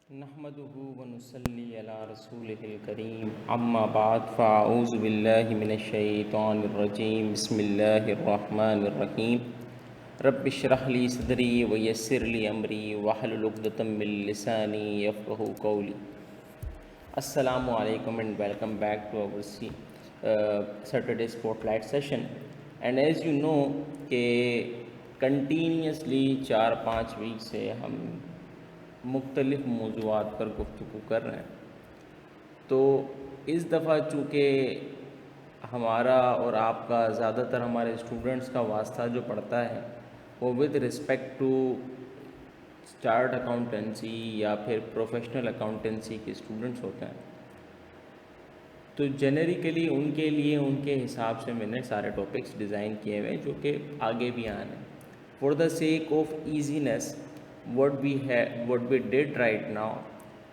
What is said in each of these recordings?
नहमदुहु व नुसल्ली अला रसूलिहिल करीम अम्मा बाद फ़अऊज़ु बिल्लाहि मिनश शैतानिर रजीम बिस्मिल्लाहिर रहमानिर रहीम रब्बि इश्रह ली सदरी व यस्सिर ली अमरी वहलुल उक़दतम मिन लिसानी यफ़क़हू क़ौली। अस्सलामु अलैकुम and welcome back to our Saturday Spotlight session। And as you know कि कंटिन्यूसली 4-5 वीक से हम मुख्तलिफ़ मौज़ूआत पर गुफ्तगू कर रहे हैं। तो इस दफ़ा चूँकि हमारा और आपका ज़्यादातर हमारे स्टूडेंट्स का वास्ता जो पड़ता है वो with respect to chart accountancy या फिर प्रोफेशनल अकाउंटेंसी के स्टूडेंट्स होते हैं, तो जेनेरिकली उनके लिए उनके हिसाब से मैंने सारे टॉपिक्स डिज़ाइन किए हुए हैं जो कि आगे भी आने। For the sake of easiness what we did right now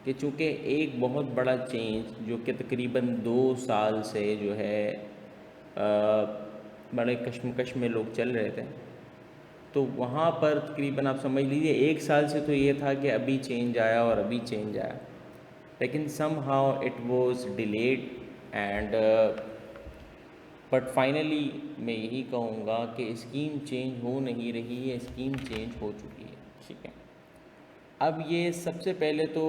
कि चूँकि एक बहुत बड़ा चेंज जो कि तकरीबन 2 साल से जो है बड़े कश्मकश में लोग चल रहे थे, तो वहाँ पर तकरीबन आप समझ लीजिए 1 साल से तो ये था कि अभी चेंज आया और अभी चेंज आया, लेकिन somehow it was delayed and but finally मैं यही कहूँगा कि स्कीम चेंज हो नहीं रही है, स्कीम चेंज हो चुकी है। ठीक है, अब ये सबसे पहले तो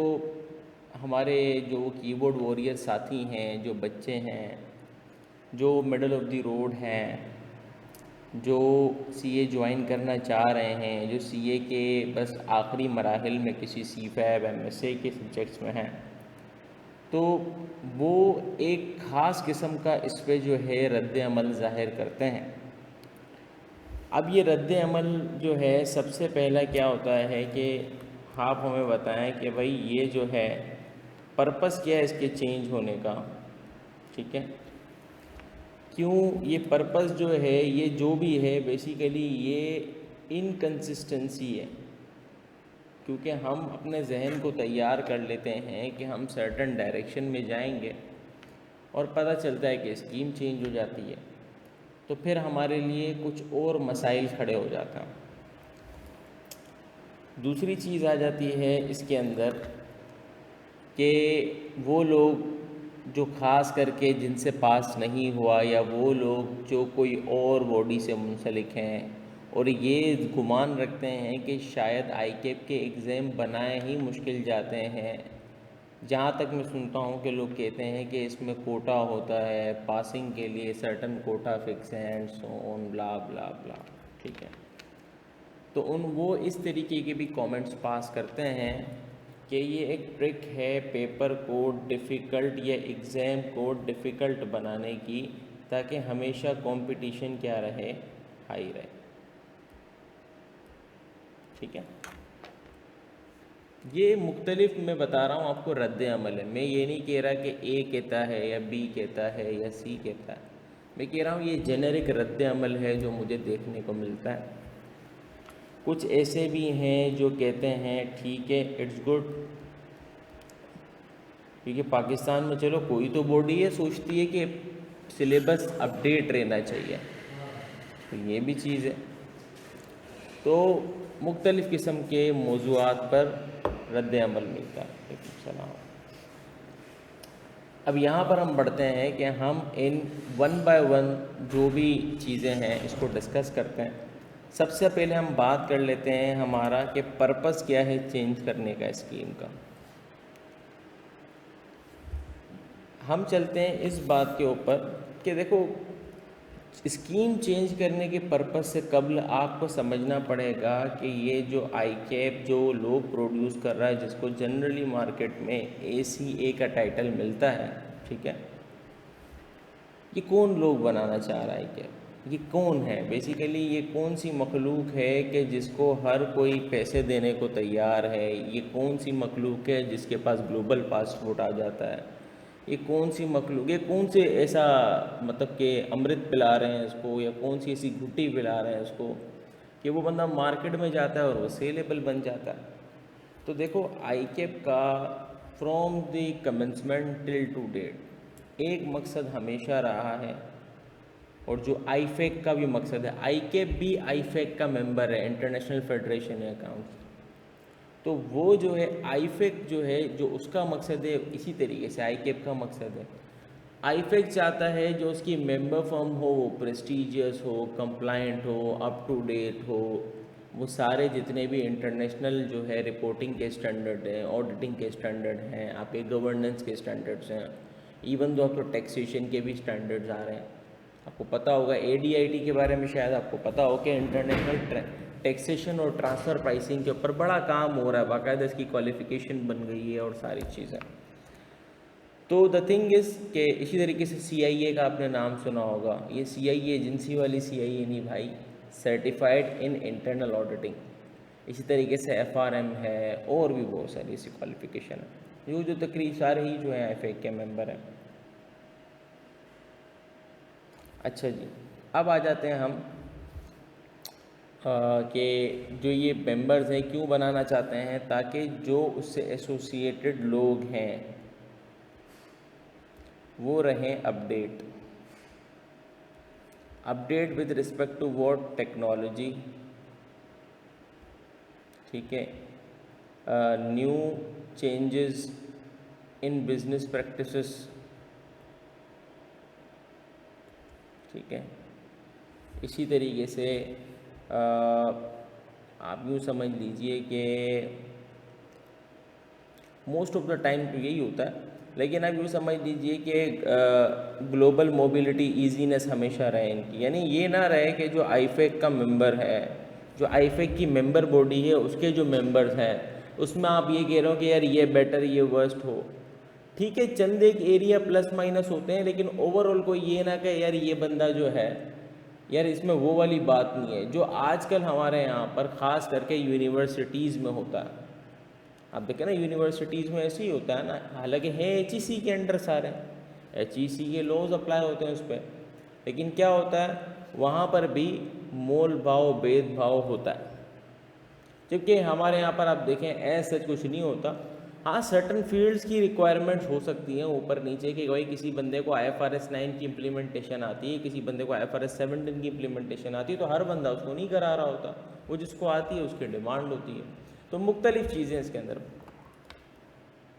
हमारे जो कीबोर्ड वॉरियर साथी हैं, जो बच्चे हैं, जो मिडल ऑफ द रोड हैं, जो सीए ज्वाइन करना चाह रहे हैं, जो सीए के बस आखिरी मराहिल में किसी सीफैब एमएसए के सब्जेक्ट्स में हैं, तो वो एक ख़ास किस्म का इस पे जो है रद्द अमल ज़ाहिर करते हैं। अब ये रद्द अमल जो है सबसे पहला क्या होता है कि आप हमें बताएं कि भाई ये जो है पर्पस क्या है इसके चेंज होने का। ठीक है, क्यों ये पर्पस जो है, ये जो भी है बेसिकली ये इनकंसिस्टेंसी है, क्योंकि हम अपने जहन को तैयार कर लेते हैं कि हम सर्टन डायरेक्शन में जाएंगे और पता चलता है कि स्कीम चेंज हो जाती है, तो फिर हमारे लिए कुछ और मसाइल खड़े हो जाते हैं। दूसरी चीज़ आ जाती है इसके अंदर कि वो लोग जो ख़ास करके जिनसे पास नहीं हुआ, या वो लोग जो कोई और बॉडी से मुंसलिक हैं और ये गुमान रखते हैं कि शायद आईकेप के एग्ज़ाम बनाए ही मुश्किल जाते हैं। जहाँ तक मैं सुनता हूँ कि लोग कहते हैं कि इसमें कोटा होता है, पासिंग के लिए सर्टन कोटा फिक्स है एंड सो ऑन ब्ला ब्ला ब्ला। ठीक है, तो वो इस तरीके के भी कमेंट्स पास करते हैं कि ये एक ट्रिक है पेपर को डिफ़िकल्ट या एग्ज़ाम को डिफ़िकल्ट बनाने की, ताकि हमेशा कंपटीशन क्या रहे, हाई रहे। ठीक है, ये मुख्तलिफ मैं बता रहा हूँ आपको रद्द अमल है। मैं ये नहीं कह रहा कि ए कहता है या बी कहता है या सी कहता है, मैं कह रहा हूँ ये जेनेरिक रद्द अमल है जो मुझे देखने को मिलता है। कुछ ऐसे भी हैं जो कहते हैं ठीक है इट्स गुड, क्योंकि पाकिस्तान में चलो कोई तो बॉडी है सोचती है कि सिलेबस अपडेट रहना चाहिए, तो ये भी चीज़ है। तो मुख्तलिफ़ किस्म के मौज़ूआत पर रद्द अमल मिलता है। सलाम। अब यहाँ पर हम बढ़ते हैं कि हम इन 1 बाय 1 जो भी चीज़ें हैं इसको डिस्कस करते हैं। सबसे पहले हम बात कर लेते हैं हमारा कि पर्पस क्या है चेंज करने का स्कीम का। हम चलते हैं इस बात के ऊपर कि देखो स्कीम चेंज करने के पर्पस से कबल आपको समझना पड़ेगा कि ये जो आईकेप जो लोग प्रोड्यूस कर रहा है, जिसको जनरली मार्केट में ACA का टाइटल मिलता है, ठीक है, ये कौन लोग बनाना चाह रहा है, क्या ये कौन है बेसिकली, ये कौन सी मखलूक है कि जिसको हर कोई पैसे देने को तैयार है, ये कौन सी मखलूक है जिसके पास ग्लोबल पासपोर्ट आ जाता है, ये कौन सी मखलूक, ये कौन से ऐसा मतलब कि अमृत पिला रहे हैं इसको, या कौन सी ऐसी घुट्टी पिला रहे हैं इसको कि वो बंदा मार्केट में जाता है और वो सेलेबल बन जाता है। तो देखो आईकेप का from the commencement till to date एक मकसद हमेशा रहा है, और जो आईफेक का भी मकसद है, आईकेप भी आईफेक का मेंबर है, इंटरनेशनल फेडरेशन है अकाउंट्स। तो वो जो है आईफेक जो है, जो उसका मकसद है, इसी तरीके से आईकेप का मकसद है। आईफेक चाहता है जो उसकी मेंबर फर्म हो वो प्रेस्टीजियस हो, कंप्लायंट हो, अप टू डेट हो, वो सारे जितने भी इंटरनेशनल जो है रिपोर्टिंग के स्टैंडर्ड हैं, ऑडिटिंग के स्टैंडर्ड हैं, आपके गवर्नेंस के स्टैंडर्ड्स हैं, इवन दो आपको टैक्सेशन के भी स्टैंडर्ड्स आ रहे हैं। आपको पता होगा एडीआईटी के बारे में, शायद आपको पता हो कि इंटरनेशनल टैक्सेशन और ट्रांसफ़र प्राइसिंग के ऊपर बड़ा काम हो रहा है, बाकायदा इसकी क्वालिफिकेशन बन गई है और सारी चीज़ें। तो द थिंग इज़ कि इसी तरीके से CIA का आपने नाम सुना होगा। ये CIA एजेंसी वाली CIA नहीं भाई, सर्टिफाइड इन इंटरनल ऑडिटिंग। इसी तरीके से FRM है और भी बहुत सारी ऐसी क्वालिफिकेशन है, जो तकरीब सारे ही जो हैं आईफेक के मेंबर हैं। अच्छा जी, अब आ जाते हैं हम कि जो ये मेंबर्स हैं क्यों बनाना चाहते हैं, ताकि जो उससे एसोसिएटेड लोग हैं वो रहें update with respect to what technology, ठीक है, new changes in business practices, ठीक है। इसी तरीके से आप यूँ समझ लीजिए कि मोस्ट ऑफ द टाइम तो यही होता है, लेकिन आप यूँ समझ लीजिए कि ग्लोबल मोबिलिटी ईजीनेस हमेशा रहे इनकी, यानी ये ना रहे कि जो आईफेक का मेंबर है, जो आईफेक की मेंबर बॉडी है, उसके जो मेंबर्स हैं उसमें आप ये कह रहे हो कि यार ये बेटर ये वर्स्ट हो। ठीक है, चंद एक एरिया प्लस माइनस होते हैं, लेकिन ओवरऑल कोई ये ना कहे यार ये बंदा जो है यार इसमें वो वाली बात नहीं है जो आजकल हमारे यहाँ पर ख़ास करके यूनिवर्सिटीज़ में होता है। आप देखें ना यूनिवर्सिटीज़ में ऐसे ही होता है ना, हालांकि है HEC के अंडर सारे, HEC के लॉज अप्लाई होते हैं उस पर, लेकिन क्या होता है वहाँ पर भी मोल भाव भेदभाव होता है। जबकि हमारे यहाँ पर आप देखें ऐसा कुछ नहीं होता। हाँ, सर्टन फील्ड्स की रिक्वायरमेंट्स हो सकती हैं ऊपर नीचे कि भाई किसी बंदे को IFRS 9 की इम्प्लीमेंटेशन आती है, किसी बंदे को IFRS 17 की इम्प्लीमेंटेशन आती है, तो हर बंदा उसको नहीं करा रहा होता, वो जिसको आती है उसकी डिमांड होती है। तो मुख्तलिफ चीज़ें इसके अंदर।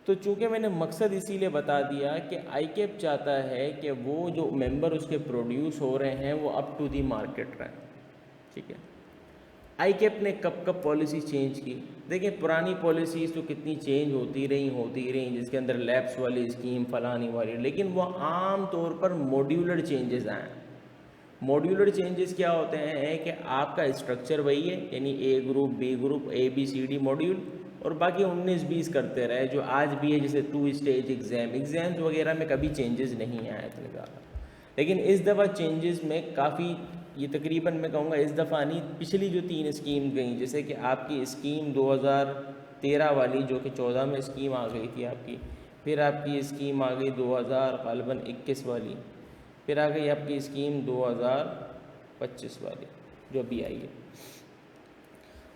तो चूँकि मैंने मकसद इसीलिए बता दिया कि आईकेप चाहता है कि वो जो मेंबर उसके प्रोड्यूस हो रहे हैं वो अप टू दी मार्केट रहें, ठीक है। आईकेप ने कब कब पॉलिसी चेंज की, देखिए पुरानी पॉलिसीज़ तो कितनी चेंज होती रही, जिसके अंदर लैब्स वाली स्कीम फलानी वाली, लेकिन वो आम तौर पर मॉड्यूलर चेंजेस आए। मॉड्यूलर चेंजेस क्या होते हैं कि आपका स्ट्रक्चर वही है, यानी A group, B group, ABCD module, और बाकी 19-20 करते रहे जो आज भी है, जैसे 2 स्टेज एग्ज़ाम्स वगैरह में कभी चेंजेस नहीं आए इतने ज़्यादा। लेकिन इस दफ़ा चेंजेस में काफ़ी, ये तकरीबन मैं कहूँगा इस दफ़ा नहीं, पिछली जो 3 स्कीम गई, जैसे कि आपकी स्कीम 2013 वाली जो कि 14 में स्कीम आ गई थी आपकी, फिर आपकी स्कीम आ गई 2021 वाली, फिर आ गई आपकी स्कीम 2025 वाली जो अभी आई है।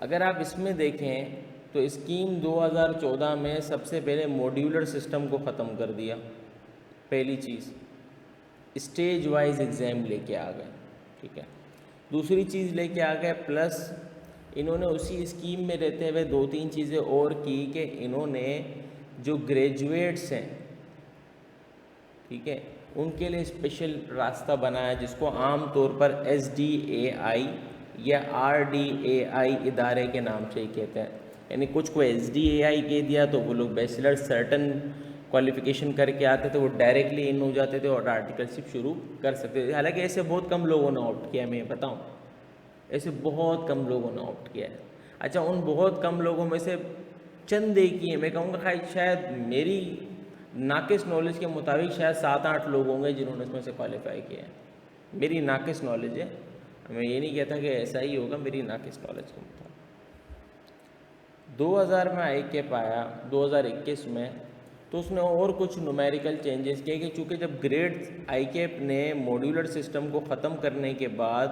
अगर आप इसमें देखें तो स्कीम 2014 में सबसे पहले मॉड्यूलर सिस्टम को ख़त्म कर दिया, पहली चीज़। स्टेज वाइज एग्ज़ाम लेके आ गए, ठीक है। दूसरी चीज़ लेके आ गए, प्लस इन्होंने उसी स्कीम में रहते हुए 2-3 चीज़ें और की कि इन्होंने जो ग्रेजुएट्स हैं, ठीक है, उनके लिए स्पेशल रास्ता बनाया जिसको आम तौर पर SDAI या RDAI इदारे के नाम से ही कहते हैं। यानी कुछ को SDAI कह दिया तो वो लोग बैचलर सर्टन क्वालिफिकेशन करके आते थे, वो डायरेक्टली इन हो जाते थे और आर्टिकलशिप शुरू कर सकते थे। हालांकि ऐसे बहुत कम लोगों ने ऑप्ट किया है, मैं बताऊँ, ऐसे बहुत कम लोगों ने ऑप्ट किया है। अच्छा, उन बहुत कम लोगों में से चंद एक ही है, मैं कहूँगा शायद मेरी नाकिस नॉलेज के मुताबिक शायद 7-8 लोग होंगे जिन्होंने इसमें से क्वालिफाई किया है। मेरी नाकिस नॉलेज है, मैं ये नहीं कहता कि ऐसा ही होगा, मेरी नाकिस नॉलेज के मुताबिक। 2000 में आईकेप आया, 2021 में, तो उसने और कुछ न्यूमेरिकल चेंजेस किए कि चूँकि जब ग्रेड आईकेप ने मॉड्यूलर सिस्टम को ख़त्म करने के बाद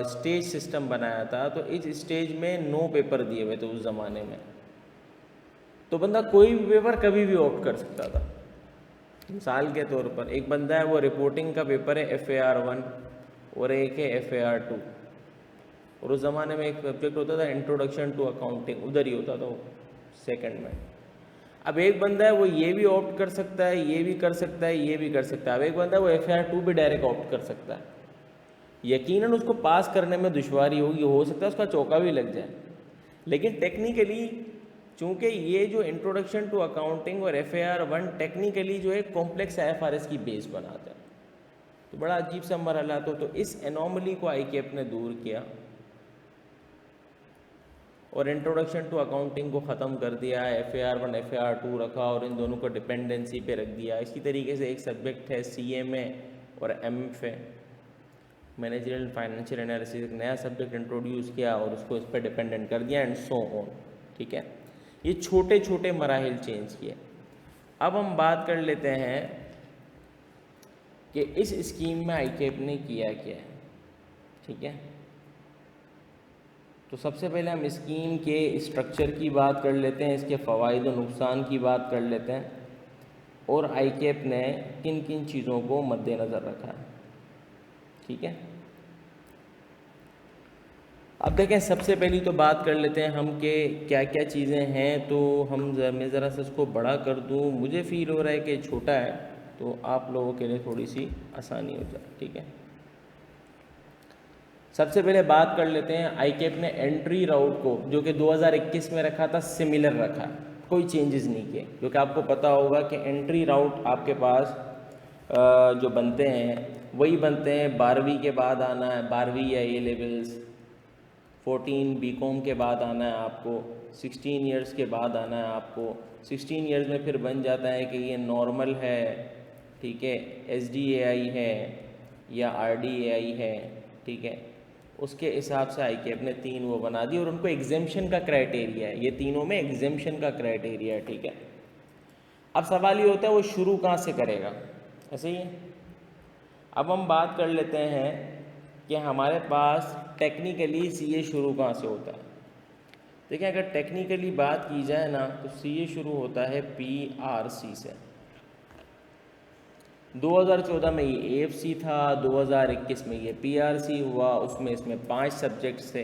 स्टेज सिस्टम बनाया था, तो इस स्टेज में 9 पेपर दिए हुए थे उस ज़माने में, तो बंदा कोई भी पेपर कभी भी ऑप्ट कर सकता था। मिसाल के तौर पर एक बंदा है, वो रिपोर्टिंग का पेपर है FAR 1 और एक है FAR 2, और उस ज़माने में एक सब्जेक्ट होता था इंट्रोडक्शन टू अकाउंटिंग, उधर ही होता था वो सेकंड में। अब एक बंदा है वो ये भी ऑप्ट कर सकता है, ये भी कर सकता है, ये भी कर सकता है। अब एक बंदा है वो FAR 2 भी डायरेक्ट ऑप्ट कर सकता है। यकीनन उसको पास करने में दुश्वारी होगी, हो सकता है उसका चौका भी लग जाए, लेकिन टेक्निकली चूँकि ये जो इंट्रोडक्शन टू अकाउंटिंग और FAR 1 टेक्निकली जो है कॉम्प्लेक्स IFRS की बेस बनाता है, तो बड़ा अजीब सा मरहला। तो इस एनोमली को ICAP ने दूर किया और इंट्रोडक्शन टू अकाउंटिंग को ख़त्म कर दिया, FAR 1 FAR 2 रखा और इन दोनों को डिपेंडेंसी पे रख दिया। इसी तरीके से एक सब्जेक्ट है CMA और MFA, मैनेजरियल फाइनेंशियल एनालिसिस, एक नया सब्जेक्ट इंट्रोड्यूस किया और उसको इस पर डिपेंडेंट कर दिया, एंड सो ऑन। ठीक है, ये छोटे छोटे मराहिल चेंज किए। अब हम बात कर लेते हैं कि इस स्कीम में ICAP ने किया क्या है। ठीक है, तो सबसे पहले हम स्कीम के स्ट्रक्चर की बात कर लेते हैं, इसके फ़वाइद और नुकसान की बात कर लेते हैं, और ICAP ने किन किन चीज़ों को मद्देनज़र रखा है। ठीक है, अब देखें, सबसे पहली तो बात कर लेते हैं हम कि क्या क्या चीज़ें हैं। तो मैं ज़रा सा इसको बड़ा कर दूँ, मुझे फ़ील हो रहा है कि छोटा है, तो आप लोगों के लिए थोड़ी सी आसानी हो जाए। ठीक है, सबसे पहले बात कर लेते हैं ICAP ने एंट्री राउट को, जो कि 2021 में रखा था, सिमिलर रखा, कोई चेंजेस नहीं किए, क्योंकि आपको पता होगा कि एंट्री राउट आपके पास जो बनते हैं वही बनते हैं। 12वीं के बाद आना है, 12वीं या A लेवल्स, 14 BCom के बाद आना है आपको, 16 ईयर्स के बाद आना है आपको। 16 ईयर्स में फिर बन जाता है कि ये नॉर्मल है, ठीक है, SDAI है या RDAI है। ठीक है, उसके हिसाब से ICAP ने 3 वो बना दी, और उनको एग्जेम्पशन का क्राइटेरिया है, ये तीनों में एग्जेम्पशन का क्राइटेरिया है। ठीक है, अब सवाल ये होता है वो शुरू कहाँ से करेगा, ऐसे ही है। अब हम बात कर लेते हैं कि हमारे पास टेक्निकली CA शुरू कहाँ से होता है। देखिए, अगर टेक्निकली बात की जाए ना, तो CA शुरू होता है PRC से। 2014 में ये AFC था, 2021 में ये PRC हुआ, उसमें इसमें 5 सब्जेक्ट्स थे।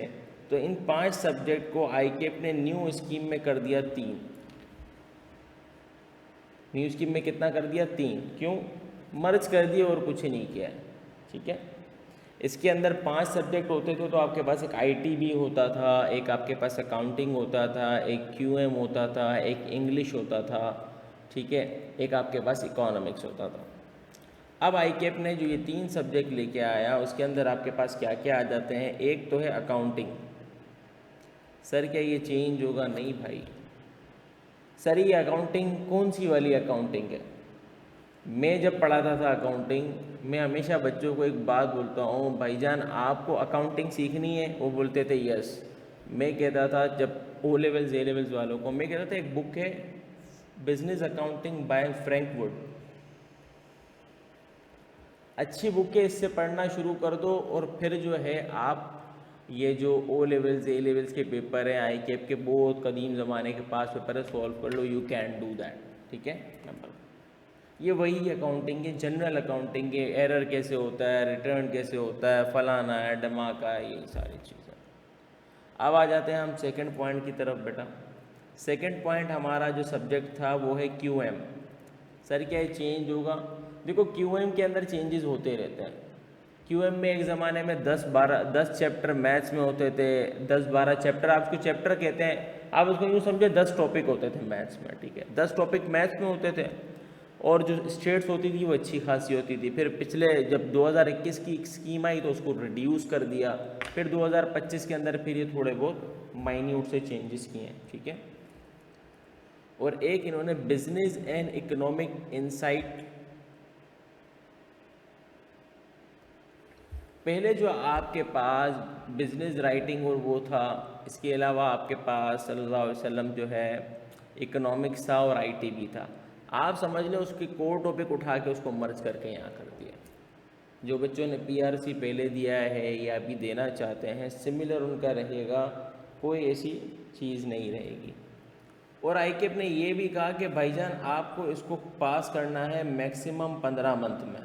तो इन 5 सब्जेक्ट को ICAP ने न्यू स्कीम में कर दिया 3। न्यू स्कीम में कितना कर दिया? 3। क्यों? मर्ज कर दिए और कुछ नहीं किया है। ठीक है, इसके अंदर 5 सब्जेक्ट होते थे, तो आपके पास एक IT भी होता था, एक आपके पास अकाउंटिंग होता था, एक QM होता था, एक इंग्लिश होता था, ठीक है, एक आपके पास इकोनॉमिक्स होता था। अब ICAP ने जो ये 3 सब्जेक्ट लेके आया, उसके अंदर आपके पास क्या क्या आ जाते हैं। एक तो है अकाउंटिंग। सर क्या ये चेंज होगा? नहीं भाई, सर ये अकाउंटिंग कौन सी वाली अकाउंटिंग है? मैं जब पढ़ाता था अकाउंटिंग, मैं हमेशा बच्चों को एक बात बोलता हूँ, भाईजान आपको अकाउंटिंग सीखनी है? वो बोलते थे यस। मैं कहता था, जब O लेवल्स A लेवल्स वालों को, मैं कहता था एक बुक है business accounting by Frank would, अच्छी बुक है, इससे पढ़ना शुरू कर दो, और फिर जो है आप ये जो O लेवल्स A लेवल्स के पेपर हैं ICAP के, बहुत कदीम ज़माने के पास पेपर है, सॉल्व कर लो, यू कैन डू दैट। ठीक है, नंबर, ये वही अकाउंटिंग है, जनरल अकाउंटिंग है, एरर कैसे होता है, रिटर्न कैसे होता है, फलाना है, धमाका है, यही सारी चीज़ें। अब आ जाते हैं हम सेकंड पॉइंट की तरफ। बेटा, सेकंड पॉइंट हमारा जो सब्जेक्ट था वो है QM। सर क्या ये चेंज होगा? देखो, QM के अंदर चेंजेस होते रहते हैं। QM में एक ज़माने में 10 चैप्टर मैथ्स में होते थे, 10-12 चैप्टर, आप उसको चैप्टर कहते हैं, आप उसको यूँ समझे 10 टॉपिक होते थे मैथ्स में। ठीक है, 10 टॉपिक मैथ्स में होते थे, और जो स्टेट्स होती थी वो अच्छी खासी होती थी। फिर पिछले जब 2021 की स्कीम आई तो उसको रिड्यूस कर दिया, फिर 2025 के अंदर फिर ये थोड़े बहुत माइन्यूट से चेंजेस किए हैं। ठीक है, और एक इन्होंने बिजनेस एंड इकोनॉमिक इंसाइट, पहले जो आपके पास बिजनेस राइटिंग और वो था, इसके अलावा आपके पास सल्लल्लाहु अलैहि वसल्लम जो है इकोनॉमिक्स था और IT भी था। आप समझ लो उसकी कोर टॉपिक उठा के उसको मर्ज करके यहाँ कर दिया। जो बच्चों ने PRC पहले दिया है या अभी देना चाहते हैं, सिमिलर उनका रहेगा, कोई ऐसी चीज़ नहीं रहेगी। और ICAP ने ये भी कहा कि भाईजान आपको इसको पास करना है मैक्सिमम 15 मंथ में।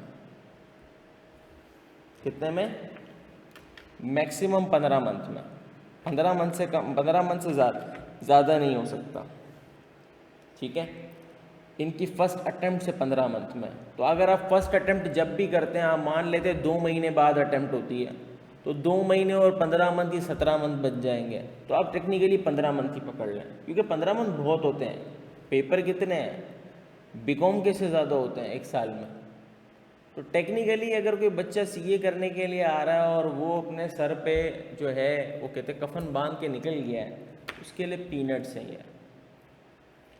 कितने में? मैक्सिमम 15 मंथ में, 15 मंथ से कम, 15 मंथ से ज़्यादा नहीं हो सकता, ठीक है। इनकी फर्स्ट अटेम्प्ट से 15 मंथ में। तो अगर आप फर्स्ट अटेम्प्ट जब भी करते हैं, आप मान लेते हैं 2 महीने बाद अटेम्प्ट होती है, तो 2 महीने और 15 मंथ, ये 17 मंथ बच जाएंगे। तो आप टेक्निकली 15 मंथ ही पकड़ लें, क्योंकि 15 मंथ बहुत होते हैं। पेपर कितने हैं, बीकॉम के से ज़्यादा होते हैं एक साल में। तो टेक्निकली अगर कोई बच्चा सीए करने के लिए आ रहा है और वो अपने सर पे जो है वो कहते हैं कफन बांध के निकल गया है, उसके लिए पीनट्स हैं यार।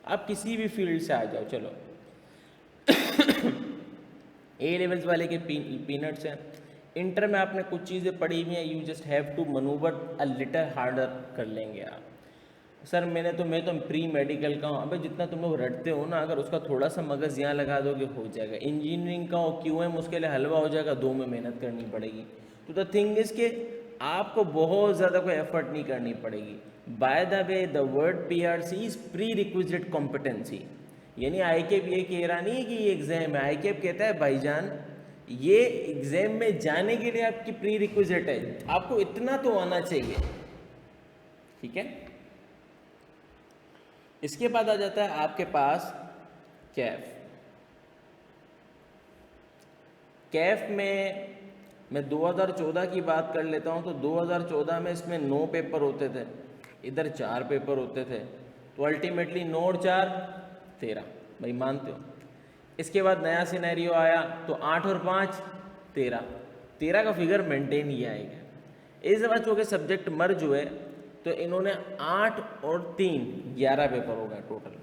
आप किसी भी फील्ड से आ जाओ, चलो ए लेवल्स वाले के पीनट्स हैं। इंटर में आपने कुछ चीज़ें पढ़ी हुई हैं, you just have to manoeuvre a little harder कर लेंगे आप। सर मैं तो प्री मेडिकल का हूँ। अबे जितना तुम लोग रटते हो ना, अगर उसका थोड़ा सा मगज यहाँ लगा दोगे हो जाएगा। इंजीनियरिंग का हो, क्यूएम उसके लिए हलवा हो जाएगा, 2 में मेहनत करनी पड़ेगी। तो द थिंग इज के आपको बहुत ज़्यादा कोई एफर्ट नहीं करनी पड़ेगी। By the way the word PRC is pre requisite competency, यानी आईकेप ये कह रहा नहीं है कि ये एग्जाम है। आईकेप कहता है भाईजान ये एग्जाम में जाने के लिए आपकी प्री रिक्विजिट है, आपको इतना तो आना चाहिए, ठीक है। इसके बाद आ जाता है आपके पास कैफ। कैफ में मैं 2014 की बात कर लेता हूँ। तो 2014 में इसमें 9 पेपर होते थे, इधर 4 पेपर होते थे। तो अल्टीमेटली 9 और 4 13, भाई मानते हो। इसके बाद नया सिनेरियो आया तो 8 और 5 13, 13 का फिगर मेंटेन ही आएगा। इस बार चूँकि सब्जेक्ट मर्ज हुए तो इन्होंने 8 और 3 11 पेपर हो गए टोटल।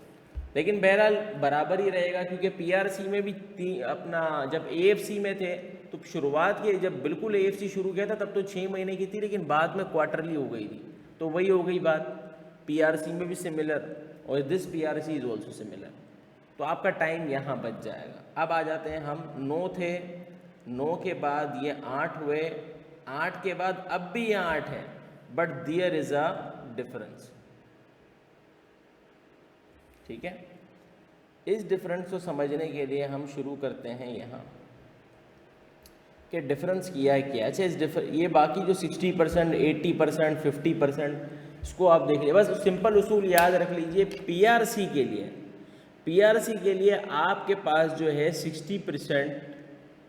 लेकिन बहरहाल बराबर ही रहेगा, क्योंकि पीआरसी में भी अपना जब एएफसी में थे तो शुरुआत की, जब बिल्कुल एएफसी शुरू किया था तब तो 6 महीने की थी, लेकिन बाद में क्वार्टरली हो गई थी। तो वही हो गई बात, पीआरसी में भी सिमिलर और this PRC is also similar. तो आपका टाइम यहाँ बच जाएगा। अब आ जाते हैं हम 9 थे, 9 के बाद ये 8 हुए, 8 के बाद अब भी ये 8 है, but there is a difference, ठीक है। इस डिफरेंस को समझने के लिए हम शुरू करते हैं यहाँ कि डिफरेंस किया है क्या। अच्छा ये बाकी जो 60%, 80%, 50%, इसको आप देख लीजिए। बस सिंपल उसूल याद रख लीजिए। पीआरसी के लिए आपके पास जो है 60%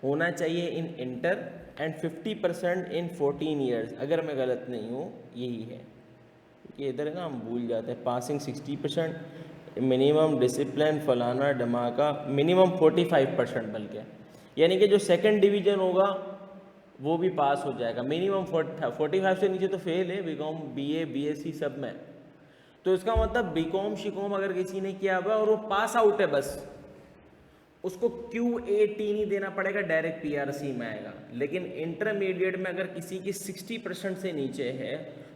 होना चाहिए इन इंटर एंड 50% इन 14 ईयर्स, अगर मैं गलत नहीं हूँ यही है। क्योंकि इधर है ना, हम भूल जाते हैं। पासिंग 60%, मिनिमम डिसिप्लिन फलाना धमाका, मिनिमम 45%, बल्कि यानी कि जो सेकंड डिवीजन होगा वो भी पास हो जाएगा। मिनिमम 45 से नीचे तो फेल है, बीकॉम बीए बीएससी सब में। तो इसका मतलब बीकॉम शिकॉम अगर किसी ने किया हुआ और वो पास आउट है, बस उसको QAT नहीं देना पड़ेगा, डायरेक्ट पीआरसी में आएगा। लेकिन इंटरमीडिएट में अगर किसी की 60% से नीचे है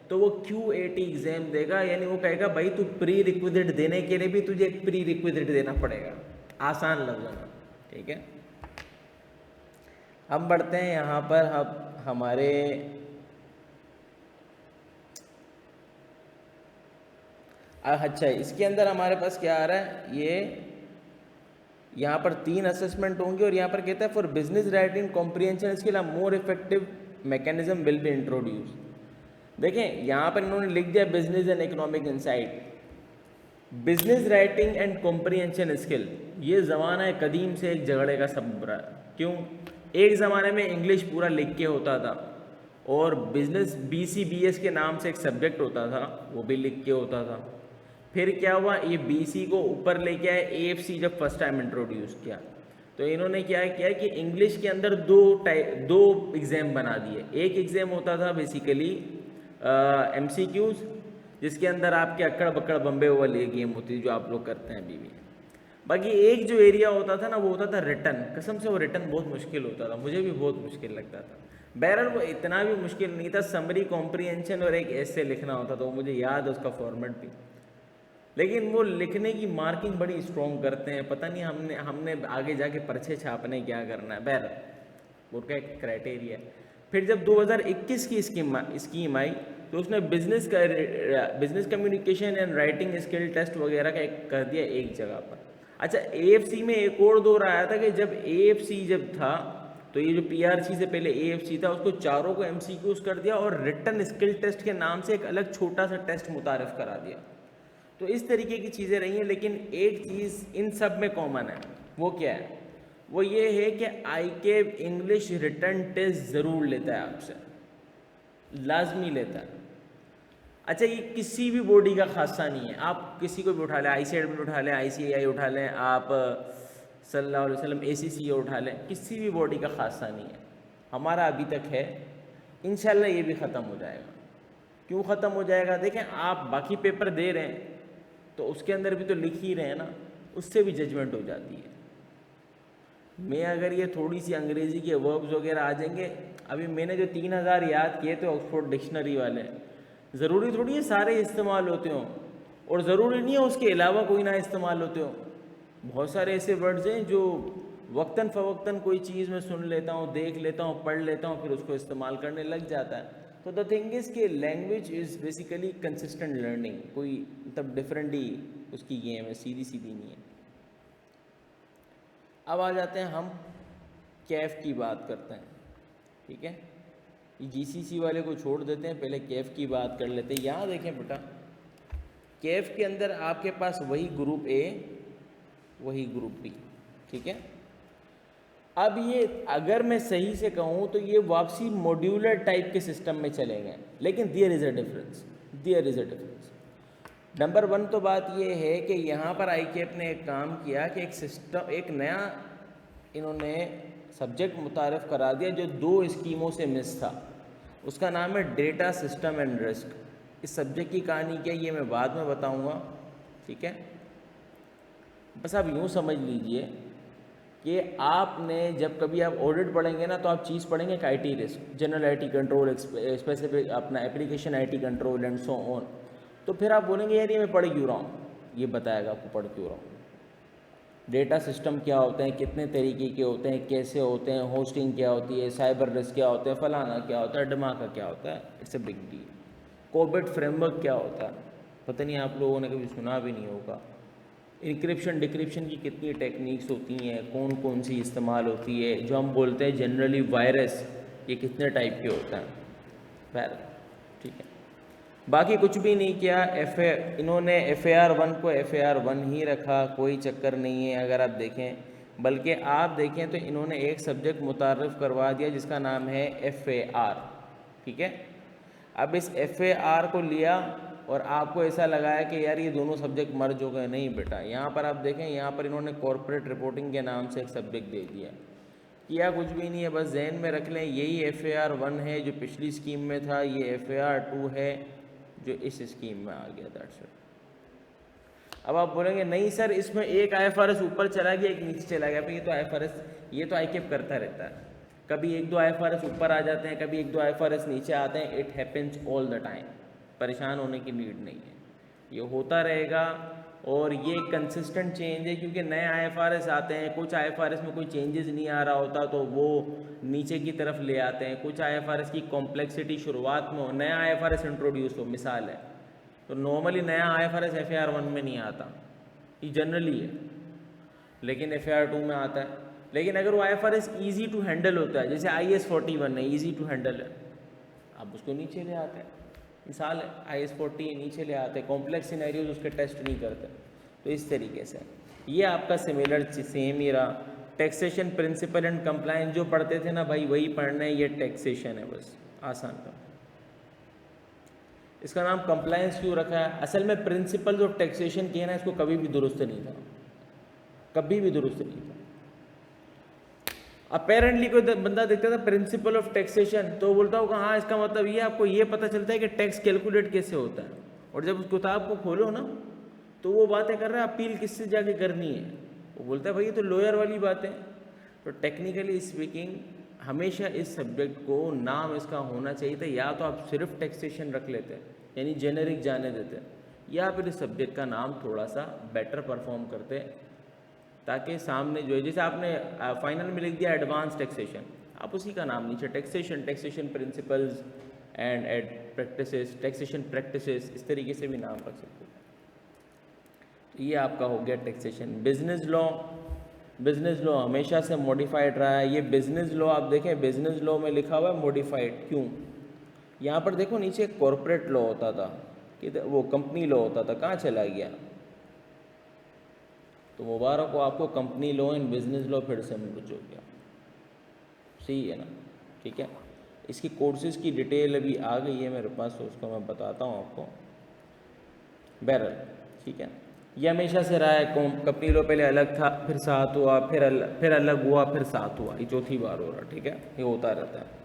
तो वो QAT एग्जाम देगा, यानी वो कहेगा भाई तू प्री रिक्विजिट देने के लिए भी तुझे एक प्री रिक्विजिट देना पड़ेगा। आसान लफ्ज़ों में, ठीक है। हम बढ़ते हैं यहाँ पर, हम हमारे अच्छा इसके अंदर हमारे पास क्या आ रहा है, ये यहाँ पर 3 असेसमेंट होंगे और यहाँ पर कहता है for business writing comprehension skill a more effective mechanism will be introduce. देखें यहाँ पर इन्होंने लिख दिया business and economic insight. Business writing and comprehension skill, ये ज़माना है कदीम से एक झगड़े का सबब रहा है। क्यों? एक ज़माने में इंग्लिश पूरा लिख के होता था और बिजनेस BCBS के नाम से एक सब्जेक्ट होता था, वो भी लिख के होता था। फिर क्या हुआ, ये BC को ऊपर लेके आए AFC जब फर्स्ट टाइम इंट्रोड्यूस किया, तो इन्होंने क्या किया कि इंग्लिश के अंदर दो एग्ज़ाम बना दिए। एक एग्ज़ाम होता था बेसिकली MCQs, जिसके अंदर आपके अक्कड़ बक्कड़ बम्बे वाली गेम होती है जो आप लोग करते हैं अभी भी। बाकी एक जो एरिया होता था ना, वो होता था रिटर्न। कसम से वो रिटर्न बहुत मुश्किल होता था, मुझे भी बहुत मुश्किल लगता था। बहरहाल वो इतना भी मुश्किल नहीं था, समरी कॉम्प्रिहेंशन और एक ऐसे लिखना होता था, वो मुझे याद है उसका फॉर्मेट भी। लेकिन वो लिखने की मार्किंग बड़ी स्ट्रॉन्ग करते हैं, पता नहीं हमने आगे जाके पर्चे छापने क्या करना है। बहरहाल उनका एक क्राइटेरिया है। फिर जब 2021 की स्कीम आई तो उसने business communication and writing skill test वगैरह का एक कर दिया एक जगह पर। अच्छा AFC में एक और दौर आया था कि जब AFC जब था तो ये जो PRC से पहले AFC था उसको चारों को MCQs कर दिया और रिटन स्किल टेस्ट के नाम से एक अलग छोटा सा टेस्ट मुतारिफ करा दिया। तो इस तरीके की चीज़ें रही हैं, लेकिन एक चीज़ इन सब में कॉमन है, वो क्या है? वो ये है कि ICAP इंग्लिश रिटन टेस्ट ज़रूर लेता है आपसे, लाजमी लेता है। अच्छा, ये किसी भी बॉडी का खासा नहीं है, आप किसी को भी उठा लें, ICAT भी उठा लें, ICAI उठा लें, आप सल्लल्लाहु अलैहि वसल्लम ACCA उठा लें, किसी भी बॉडी का खासा नहीं है। हमारा अभी तक है, इंशाल्लाह ये भी ख़त्म हो जाएगा। क्यों ख़त्म हो जाएगा? देखें, आप बाकी पेपर दे रहे हैं तो उसके अंदर भी तो लिख ही रहे हैं ना, उससे भी जजमेंट हो जाती है। मैं अगर ये थोड़ी सी अंग्रेज़ी के वर्ब्स वगैरह आ जाएंगे, अभी मैंने जो 3000 याद किए थे ऑक्सफोर्ड डिक्शनरी वाले, ज़रूरी थोड़ी है सारे इस्तेमाल होते हों, और ज़रूरी नहीं है उसके अलावा कोई ना इस्तेमाल होते हों। बहुत सारे ऐसे वर्ड्स हैं जो वक्तन फ़वक्तन कोई चीज़ मैं सुन लेता हूँ, देख लेता हूँ, पढ़ लेता हूँ, फिर उसको इस्तेमाल करने लग जाता है। तो द थिंग इज़ कि language is basically consistent learning, कोई मतलब डिफरेंटली उसकी गेम है, सीधी सीधी नहीं है। अब आ जाते हैं हम कैफ की बात करते हैं, ठीक है? ये GCC वाले को छोड़ देते हैं, पहले कैफ की बात कर लेते हैं। यहाँ देखें बेटा, कैफ के अंदर आपके पास वही ग्रुप A, वही ग्रुप B, ठीक है? अब ये अगर मैं सही से कहूँ तो ये वापसी मॉड्यूलर टाइप के सिस्टम में चले गए, लेकिन there is a difference, there is a difference. Number 1 तो बात ये है कि यहाँ पर ICAP ने एक काम किया कि एक सिस्टम, एक नया इन्होंने सब्जेक्ट मुतारफ़ करा दिया जो 2 स्कीमों से मिस था। उसका नाम है डेटा सिस्टम एंड रिस्क। इस सब्जेक्ट की कहानी क्या है ये मैं बाद में बताऊँगा, ठीक है? बस आप यूँ समझ लीजिए कि आपने जब कभी आप ऑडिट पढ़ेंगे ना, तो आप चीज़ पढ़ेंगे एक IT risk, general IT control, specific अपना application IT control and so on. तो फिर आप बोलेंगे यार ये मैं पढ़ क्यों रहा हूँ? ये बताएगा आपको पढ़ क्यों रहा हूँ। डेटा सिस्टम क्या होते हैं, कितने तरीके के होते हैं, कैसे होते हैं, होस्टिंग क्या होती है, साइबर रिस्क क्या होता है, फलाना क्या होता है, धमाका क्या होता है, it's a big deal. COBIT framework क्या होता है, पता नहीं आप लोगों ने कभी सुना भी नहीं होगा। इंक्रिप्शन डिक्रिप्शन की कितनी टेक्निक्स होती हैं, कौन कौन सी इस्तेमाल होती है, जो हम बोलते हैं जनरली वायरस, ये कितने टाइप के होता है, खैर ठीक है। बाकी कुछ भी नहीं किया, इन्होंने FAR1 को FAR1 ही रखा, कोई चक्कर नहीं है अगर आप देखें। बल्कि आप देखें तो इन्होंने एक सब्जेक्ट मुतारफ़ करवा दिया जिसका नाम है FAR, ठीक है? अब इस FAR को लिया और आपको ऐसा लगाया कि यार ये दोनों सब्जेक्ट मर्ज हो गए। नहीं बेटा, यहाँ पर आप देखें, यहाँ पर इन्होंने कॉर्पोरेट रिपोर्टिंग के नाम से एक सब्जेक्ट दे दिया। किया कुछ भी नहीं है, बस जहन में रख लें यही FAR1 है जो पिछली स्कीम में था, ये FAR2 है जो इस स्कीम में आ गया, दैट्स इट। अब आप बोलेंगे नहीं सर इसमें एक IFRS ऊपर चला गया, एक नीचे चला गया। ये तो IFRS, ये तो ICAP करता रहता है, कभी 1-2 IFRS ऊपर आ जाते हैं, कभी 1-2 IFRS नीचे आते हैं, it happens all the time. परेशान होने की नीड नहीं है, ये होता रहेगा। और ये कंसिस्टेंट चेंज है क्योंकि नए IFRS आते हैं, कुछ IFRS में कोई चेंजेस नहीं आ रहा होता तो वो नीचे की तरफ ले आते हैं। कुछ IFRS की कॉम्प्लेक्सिटी शुरुआत में हो, नया IFRS इंट्रोड्यूस हो, मिसाल है, तो नॉर्मली नया IFRS FAR1 में नहीं आता, ये जनरली है, लेकिन FAR2 में आता है। लेकिन अगर वो IFRS ईजी टू हैंडल होता है, जैसे IS41 है, ईजी टू हैंडल है, आप उसको नीचे ले आते हैं। मिसाल है, IS40 नीचे ले आते हैं, कॉम्प्लेक्स सिनेरियोज उसके टेस्ट नहीं करते। तो इस तरीके से ये आपका सिमिलर सेम ही रहा। टैक्सेशन प्रिंसिपल एंड कंप्लायंस जो पढ़ते थे ना भाई, वही पढ़ना है, ये टैक्सेशन है, बस आसान का। इसका नाम कंप्लायंस क्यों रखा है? असल में प्रिंसिपल्स ऑफ टैक्सेशन के ना, इसको कभी भी दुरुस्त नहीं था, कभी भी दुरुस्त नहीं था। अपेरेंटली कोई बंदा देखता था प्रिंसिपल ऑफ टैक्सेशन तो बोलता होगा हाँ इसका मतलब ये, आपको ये पता चलता है कि टैक्स कैलकुलेट कैसे होता है। और जब उस किताब को खोलो ना तो वो बातें कर रहा है अपील किससे जाके करनी है, वो बोलता है भाई ये तो लॉयर वाली बात है। तो टेक्निकली स्पीकिंग हमेशा इस सब्जेक्ट को नाम इसका होना चाहिए था, या तो आप सिर्फ टैक्सेशन रख लेते यानी जेनेरिक जाने देते, या फिर इस सब्जेक्ट का नाम थोड़ा सा बेटर परफॉर्म करते, ताकि सामने जो है, जैसे आपने फाइनल में लिख दिया एडवांस टैक्सेशन, आप उसी का नाम नीचे taxation principles and practices, taxation practices, इस तरीके से भी नाम रख सकते हो। तो ये आपका हो गया taxation. Business law, business law हमेशा से मॉडिफाइड रहा है। ये बिजनेस लॉ आप देखें, बिजनेस लॉ में लिखा हुआ है मॉडिफाइड, क्यों? यहाँ पर देखो नीचे कॉरपोरेट लॉ होता था, कि वो कंपनी लॉ होता था, कहाँ चला गया? तो मुबारक हो आपको, company law and business law फिर से मर्ज हो गया। सही है ना? ठीक है, इसकी कोर्सेज की डिटेल अभी आ गई है मेरे पास, तो उसको मैं बताता हूँ आपको। बहरहाल ठीक है, ये हमेशा से रहा है। कंपनी लॉ पहले अलग था, फिर साथ हुआ, फिर अलग हुआ, फिर साथ हुआ, ये चौथी बार हो रहा। ठीक है, ये होता रहता है।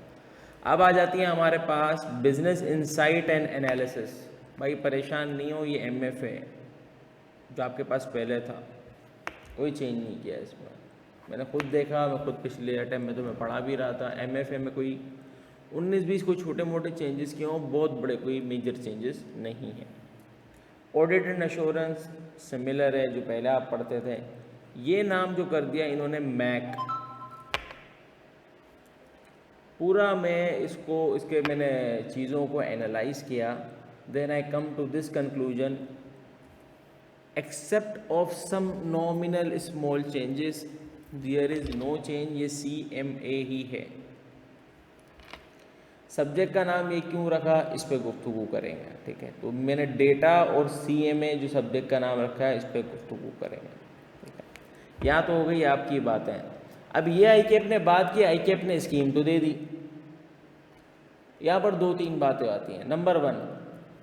अब आ जाती है हमारे पास बिजनेस इंसाइट एंड एनालिसिस। भाई परेशान नहीं हो, ये MFA है जो आपके पास पहले था, कोई चेंज नहीं किया इसमें। मैंने खुद देखा, मैं खुद पिछले अटैम्प्ट में तो मैं पढ़ा भी रहा था। MFA में कोई 19-20 कोई छोटे मोटे चेंजेस किए हों, बहुत बड़े कोई मेजर चेंजेस नहीं हैं। ऑडिट एंड एश्योरेंस सिमिलर है जो पहले आप पढ़ते थे। ये नाम जो कर दिया इन्होंने मैक, पूरा मैं इसके मैंने चीज़ों को एनालाइज किया, then I come to this conclusion, except of some nominal small changes there is no change. ये CMA ही है। सब्जेक्ट का नाम ये क्यों रखा, इस पर गुफ्तगू करेंगे। ठीक है, तो मैंने डेटा और CMA जो सब्जेक्ट का नाम रखा है, इस पर गुफ्तगू करेंगे। ठीक है, यहाँ तो हो गई आपकी बातें। अब ये ICAP ने बात की, ICAP ने स्कीम तो दे दी। यहाँ पर 2-3 बातें आती हैं। नंबर 1,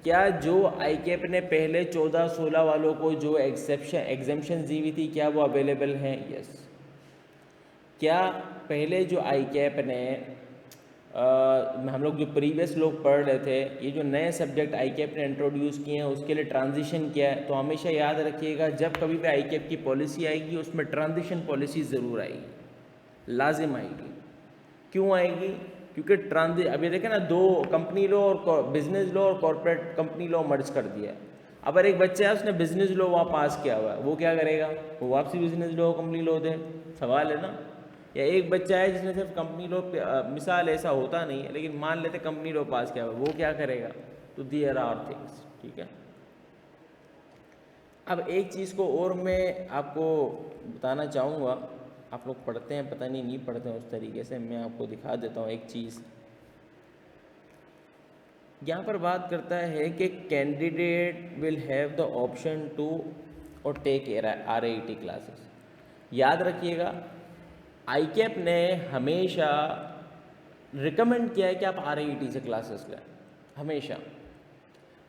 क्या जो ICAP ने पहले 14-16 वालों को जो एग्जेम्पशन दी हुई थी, क्या वो अवेलेबल हैं? यस। क्या पहले जो ICAP ने हम लोग जो प्रीवियस लोग पढ़ रहे थे, ये जो नए सब्जेक्ट ICAP ने इंट्रोड्यूस किए हैं उसके लिए ट्रांजिशन किया है? तो हमेशा याद रखिएगा, जब कभी भी ICAP की पॉलिसी आएगी उसमें ट्रांजिशन पॉलिसी ज़रूर आएगी, लाजिम आएगी। क्यों आएगी? क्योंकि अभी देखें ना, 2 कंपनी लॉ और बिजनेस लॉ और कॉर्पोरेट कंपनी लॉ मर्ज कर दिया है। अगर एक बच्चा है उसने बिजनेस लॉ वहाँ पास किया हुआ है, वो क्या करेगा? वो वापसी बिजनेस लॉ कंपनी लॉ दे? सवाल है ना। या एक बच्चा है जिसने सिर्फ कंपनी लॉ, मिसाल ऐसा होता नहीं है लेकिन मान लेते कंपनी लॉ पास किया हुआ, वो क्या करेगा? तो देयर आर थिंग्स। ठीक है, अब एक चीज़ को और मैं आपको बताना चाहूँगा। आप लोग पढ़ते हैं, पता नहीं पढ़ते हैं उस तरीके से, मैं आपको दिखा देता हूँ एक चीज़। यहाँ पर बात करता है कि candidate will have the option to और टेक RAET क्लासेस। याद रखिएगा, ICAP ने हमेशा रिकमेंड किया है कि आप RAET से क्लासेस लें। हमेशा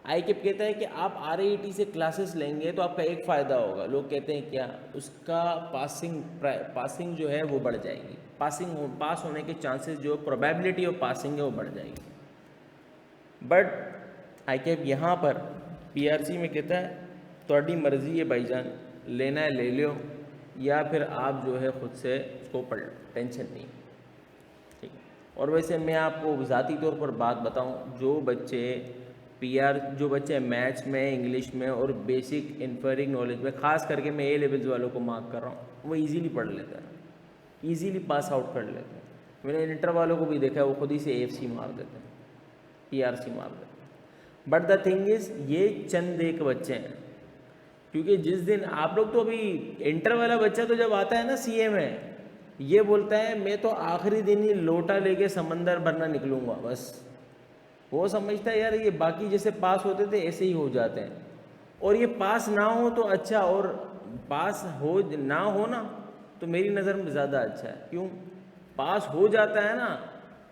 ICAP कहता है कि आप RAET से क्लासेस लेंगे तो आपका एक फ़ायदा होगा। लोग कहते हैं क्या? उसका पासिंग जो है वो बढ़ जाएगी, पास होने के चांसेस, जो प्रोबेबिलिटी ऑफ पासिंग है वो बढ़ जाएगी। बट ICAP यहाँ पर PRC में कहता है थोड़ी मर्ज़ी है भाईजान, लेना है ले लो, या फिर आप जो है ख़ुद से उसको पढ़ लो, टेंशन नहीं। ठीक है, और वैसे मैं आपको ज़ाती तौर पर बात बताऊं, जो बच्चे मैथ्स में, इंग्लिश में और बेसिक इन्फरिंग नॉलेज में, ख़ास करके मैं A लेवल्स वालों को मार्क कर रहा हूँ, वो इजीली पढ़ लेते हैं, इजीली पास आउट कर लेते हैं। मैंने इंटर वालों को भी देखा है, वो खुद ही से AFC मार देते हैं, PRC मार देते हैं। बट द थिंग इज़, ये चंद एक बच्चे हैं, क्योंकि जिस दिन आप लोग तो अभी इंटर वाला बच्चा तो जब आता है ना CA में, ये बोलता है मैं तो आखिरी दिन ही लोटा लेके समंदर भरना निकलूँगा बस। वो समझता है यार ये बाकी जैसे पास होते थे ऐसे ही हो जाते हैं, और ये पास ना हो तो अच्छा, और पास हो ना हो ना तो मेरी नज़र में ज़्यादा अच्छा है। क्यों? पास हो जाता है ना,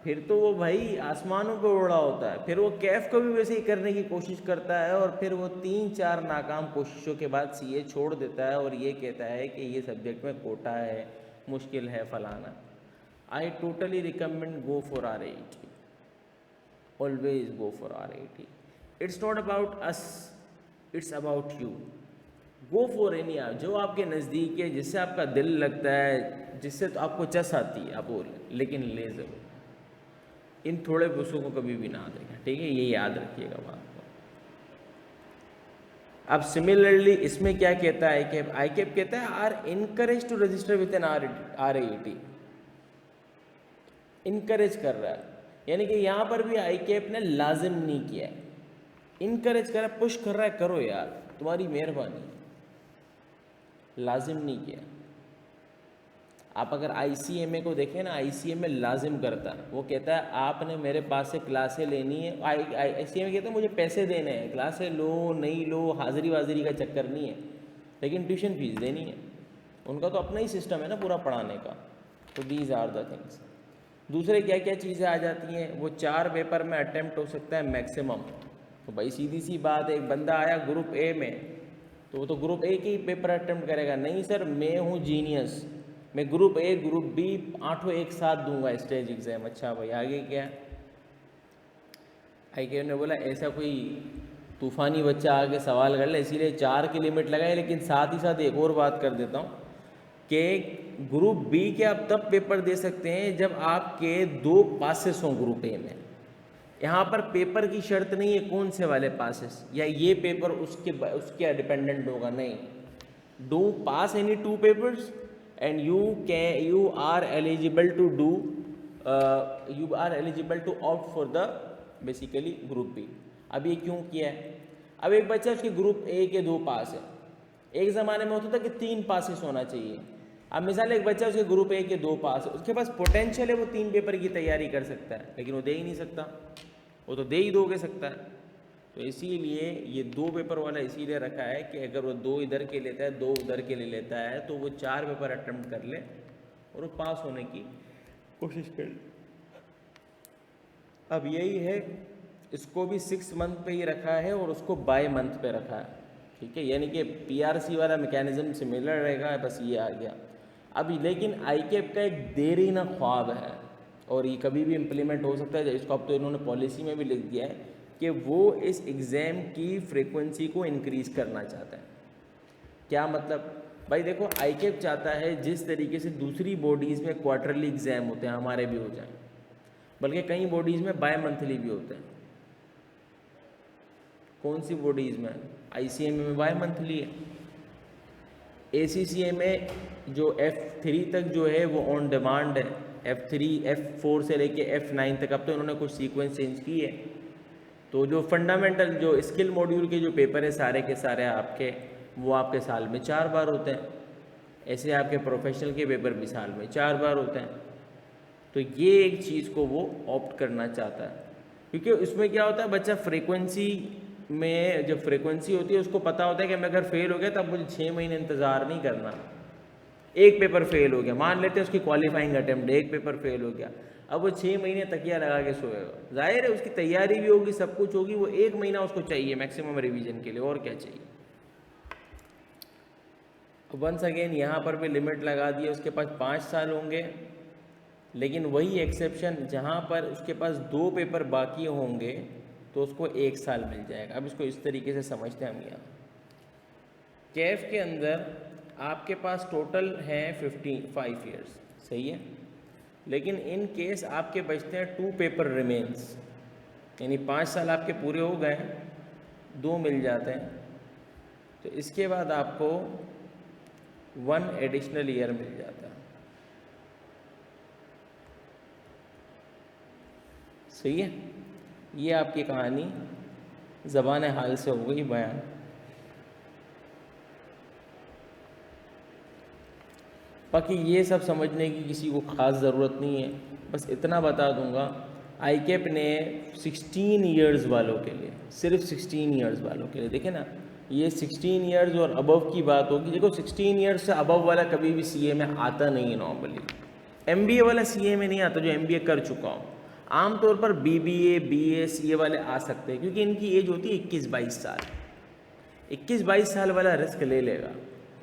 फिर तो वो भाई आसमानों पे उड़ा होता है, फिर वो कैफ को भी वैसे ही करने की कोशिश करता है, और फिर वो 3-4 नाकाम कोशिशों के बाद CA छोड़ देता है और ये कहता है कि ये सब्जेक्ट में कोटा है, मुश्किल है, फलाना। I totally recommend go for RAET, always go for RAET. It's not about us, it's about you. Go for any, जो आपके नज़दीक है, जिससे आपका दिल लगता है, जिससे तो आपको चस आती है, आप वो लेकिन ले ज़रूर। इन थोड़े पुस्तकों को कभी भी ना देखें। ठीक है, ये याद रखिएगा बात को। अब सिमिलरली इसमें क्या कहता है कि ICAP कहता है are encourage to register with an RAET, encourage कर रहा है, यानी कि यहाँ पर भी ICAP ने लाजिम नहीं किया है, इनकरेज कर रहा है, पुश कर रहा है, करो यार तुम्हारी मेहरबानी, लाजिम नहीं किया। आप अगर ICMA को देखें ना, ICMA लाजिम करता है, वो कहता है आपने मेरे पास से क्लासें लेनी है। ICMA कहता है मुझे पैसे देने हैं, क्लासें लो नहीं लो, हाजिरी वाजिरी का चक्कर नहीं है, लेकिन ट्यूशन फीस देनी है। उनका तो अपना ही सिस्टम है ना पूरा पढ़ाने का। तो दीज आर द थिंग्स। दूसरे क्या क्या चीज़ें आ जाती हैं, वो 4 पेपर में अटैम्प्ट हो सकता है मैक्सिमम। तो भाई सीधी सी बात है, एक बंदा आया ग्रुप ए में, तो वो तो ग्रुप ए की पेपर अटैम्प्ट करेगा। नहीं सर मैं हूँ जीनियस, मैं ग्रुप ए ग्रुप बी 8 एक साथ दूंगा स्टेज एग्ज़ाम। अच्छा भाई आगे क्या? IKF ने बोला ऐसा कोई तूफ़ानी बच्चा आके सवाल कर ले, इसीलिए 4 की लिमिट लगाए। लेकिन साथ ही साथ एक और बात कर देता हूँ कि ग्रुप बी के आप तब पेपर दे सकते हैं जब आपके 2 पासेस हों ग्रुप ए में। यहाँ पर पेपर की शर्त नहीं है कौन से वाले पासेस या ये पेपर उसके डिपेंडेंट होगा, नहीं। Do pass any 2 papers and you are eligible to do you are eligible to opt for the basically group B. अब ये क्यों किया है? अब एक बच्चा उसके ग्रुप ए के 2 पास है, एक ज़माने में होता था कि 3 पासेस होना चाहिए। अब मिसाल एक बच्चा उसके ग्रुप ए के 2 पास है, उसके पास पोटेंशियल है वो 3 पेपर की तैयारी कर सकता है, लेकिन वो दे ही नहीं सकता। वो तो दे ही 2 के सकता है। तो इसीलिए ये 2 पेपर वाला इसीलिए रखा है कि अगर वो 2 इधर के लेता है 2 उधर के ले लेता है तो वो 4 पेपर अटेम्प्ट कर ले और वो पास होने की कोशिश कर ले। अब यही है, इसको भी 6 मंथ पे ही रखा है और उसको बाय मंथ पे रखा है, ठीक है। यानी कि PRC वाला मैकेनिज्म सिमिलर रहेगा, बस ये आ गया। अभी लेकिन IKF का एक देरीना ख्वाब है और ये कभी भी इम्प्लीमेंट हो सकता है। इसको अब तो इन्होंने पॉलिसी में भी लिख दिया है कि वो इस एग्ज़ाम की फ्रीक्वेंसी को इंक्रीज़ करना चाहता है। क्या मतलब? भाई देखो IKF चाहता है जिस तरीके से दूसरी बॉडीज़ में क्वार्टरली एग्ज़ाम होते हैं हमारे भी हो जाए, बल्कि कई बॉडीज़ में बाय मंथली भी होते हैं। कौन सी बॉडीज़ में? ICMA में बाय मंथली है। ACCA में जो F3 तक जो है वो ऑन डिमांड है, F3 F4 से लेके F9 तक। अब तो उन्होंने कुछ सीक्वेंस चेंज की है। तो जो फंडामेंटल जो स्किल मॉड्यूल के जो पेपर है सारे के सारे आपके, वो आपके साल में 4 बार होते हैं। ऐसे आपके प्रोफेशनल के पेपर भी साल में 4 बार होते हैं। तो ये एक चीज़ को वो ऑप्ट करना चाहता है, क्योंकि उसमें क्या होता है, बच्चा फ्रीक्वेंसी में जब फ्रीक्वेंसी होती है उसको पता होता है कि मैं अगर फेल हो गया तब मुझे 6 महीने इंतज़ार नहीं करना। एक पेपर फेल हो गया, मान लेते हैं उसकी क्वालिफाइंग अटेम्प्ट, एक पेपर फेल हो गया, अब वो 6 महीने तकिया लगा के सोएगा। जाहिर है उसकी तैयारी भी होगी, सब कुछ होगी, वो 1 महीना उसको चाहिए मैक्सिमम रिवीजन के लिए, और क्या चाहिए। वंस अगेन यहाँ पर भी लिमिट लगा दी है, उसके पास 5 साल होंगे, लेकिन वही एक्सेप्शन जहाँ पर उसके पास 2 पेपर बाकी होंगे तो उसको 1 साल मिल जाएगा। अब इसको इस तरीके से समझते हैं हम। यहाँ कैफ के अंदर आपके पास टोटल हैं 55 ईयर्स, सही है, लेकिन इन केस आपके बचते हैं 2 पेपर रिमेन्स, यानी 5 साल आपके पूरे हो गए, 2 मिल जाते हैं, तो इसके बाद आपको 1 एडिशनल ईयर मिल जाता है। सही है, ये आपकी कहानी ज़बान हाल से हो गई बयान। बाकी ये सब समझने की किसी को ख़ास ज़रूरत नहीं है, बस इतना बता दूंगा IKF ने 16 ईयर्स वालों के लिए, सिर्फ 16 ईयर्स वालों के लिए, देखें ना, ये 16 ईयर्स और अबव की बात होगी। देखो 16 ईयर्स से अबव वाला कभी भी CA में आता नहीं है नॉर्मली। MBA वाला CA में नहीं आता जो MBA कर चुका हो। आमतौर पर BBA BA CA वाले आ सकते हैं, क्योंकि इनकी एज होती है 21-22 साल। 21-22 साल वाला रिस्क ले लेगा।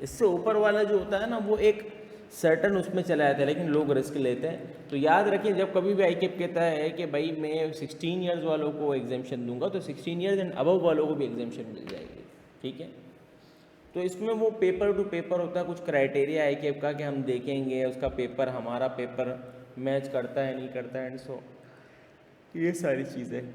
इससे ऊपर वाला जो होता है ना, वो एक सर्टन उसमें चला जाता है, लेकिन लोग रिस्क लेते हैं। तो याद रखिए, जब कभी भी IKF कहता है कि भाई मैं 16 ईयर्स वालों को एग्जामेशन दूंगा, तो 16 ईयर्स एंड अबव वालों को भी एग्जामेशन मिल जाएगी, ठीक है। तो इसमें वो पेपर टू पेपर होता है, कुछ क्राइटेरिया IKF का कि हम देखेंगे उसका पेपर हमारा पेपर मैच करता है नहीं करता है, एंड सो ये सारी चीज़ें।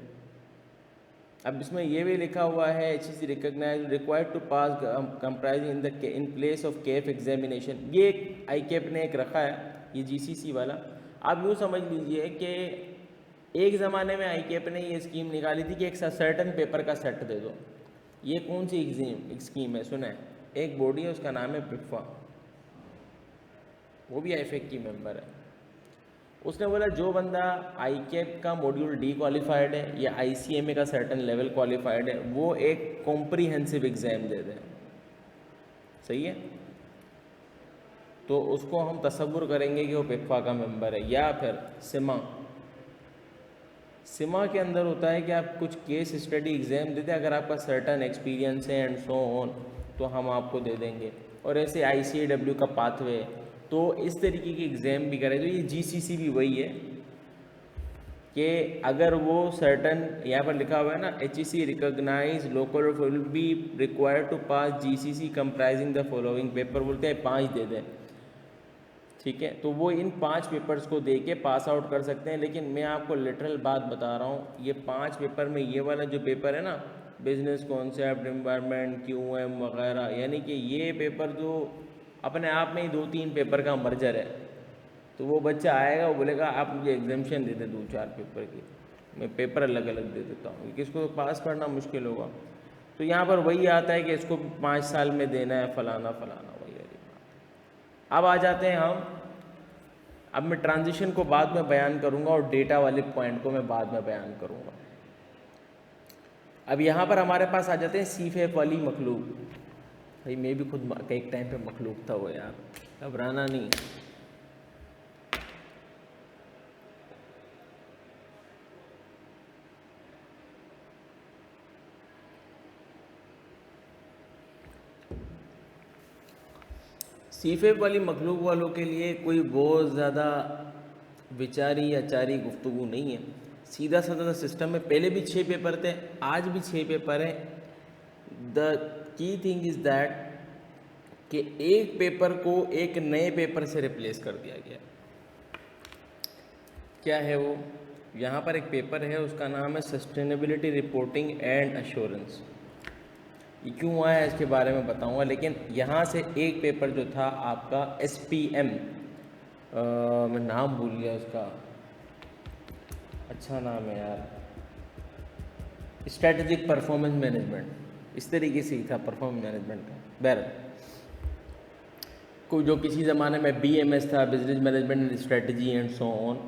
अब इसमें ये भी लिखा हुआ है HEC recognise required to pass comprising in place of CAF examination. ये IKF ने एक रखा है, ये GCC वाला। आप यूँ समझ लीजिए कि एक ज़माने में IKF ने ये स्कीम निकाली थी कि एक सर्टन पेपर का सेट दे दो। ये कौन सी स्कीम है? सुने, एक बॉडी है उसका नाम है PIPFA। वो भी आईफेक की मेंबर है। उसने बोला जो बंदा आईकेप का मॉड्यूल डी क्वालिफाइड है या आईसीएमए का सर्टन लेवल क्वालिफाइड है वो एक कॉम्प्रीहेंसिव एग्ज़ाम दे दे। सही है, तो उसको हम तसव्वुर करेंगे कि वो पिक्फा का मेंबर है। या फिर सिमा, सिमा के अंदर होता है कि आप कुछ केस स्टडी एग्ज़ाम देते हैं, अगर आपका सर्टन एक्सपीरियंस है एंड सो ऑन तो हम आपको दे देंगे। और ऐसे आईसीएडब्ल्यू का पाथवे, तो इस तरीके की एग्ज़ाम भी करें। तो ये जीसीसी भी वही है कि अगर वो सर्टन, यहाँ पर लिखा हुआ है ना, HEC recognise local will be required to pass GCC comprising the following paper, बोलते हैं 5 दे दें, ठीक है। तो वो इन 5 पेपर्स को दे के पास आउट कर सकते हैं। लेकिन मैं आपको लिटरल बात बता रहा हूँ, ये 5 पेपर में ये वाला जो पेपर है ना, बिजनेस कॉन्सेप्ट, एनवायरनमेंट, QM वगैरह, यानी कि ये पेपर जो अपने आप में ही 2-3 पेपर का मर्जर है। तो वो बच्चा आएगा, वो बोलेगा आप मुझे एग्जामेशन दे दें 2-4 पेपर की, मैं पेपर अलग अलग दे देता हूँ, क्योंकि इसको पास करना मुश्किल होगा। तो यहाँ पर वही आता है कि इसको 5 साल में देना है, फलाना फलाना, वही वाली बात। अब आ जाते हैं हम, अब मैं ट्रांजिशन को बाद में बयान करूँगा और डेटा वाले पॉइंट को मैं बाद में बयान करूँगा। अब यहाँ पर हमारे पास आ जाते हैं सीफेफ वाली मखलूक। भाई मैं भी खुद एक टाइम पे मखलूक था वो यार, घबराना नहीं। सीफेफ वाली मखलूक वालों के लिए कोई बहुत ज़्यादा विचारी अचारी गुफ्तगू नहीं है, सीधा साधा सिस्टम है। पहले भी 6 पेपर थे, आज भी 6 पेपर हैं। The key thing is that कि एक पेपर को एक नए पेपर से रिप्लेस कर दिया गया। क्या है वो? यहाँ पर एक पेपर है, उसका नाम है सस्टेनेबिलिटी रिपोर्टिंग एंड एश्योरेंस। ये क्यों आया इसके बारे में बताऊंगा, लेकिन यहाँ से एक पेपर जो था आपका SPM, मैं नाम भूल गया उसका, अच्छा नाम है यार, स्ट्रेटजिक परफॉर्मेंस मैनेजमेंट, इस तरीके से ही था परफॉर्मेंस मैनेजमेंट का। बहरहाल को जो किसी ज़माने में BMS था, business management and strategy and so on,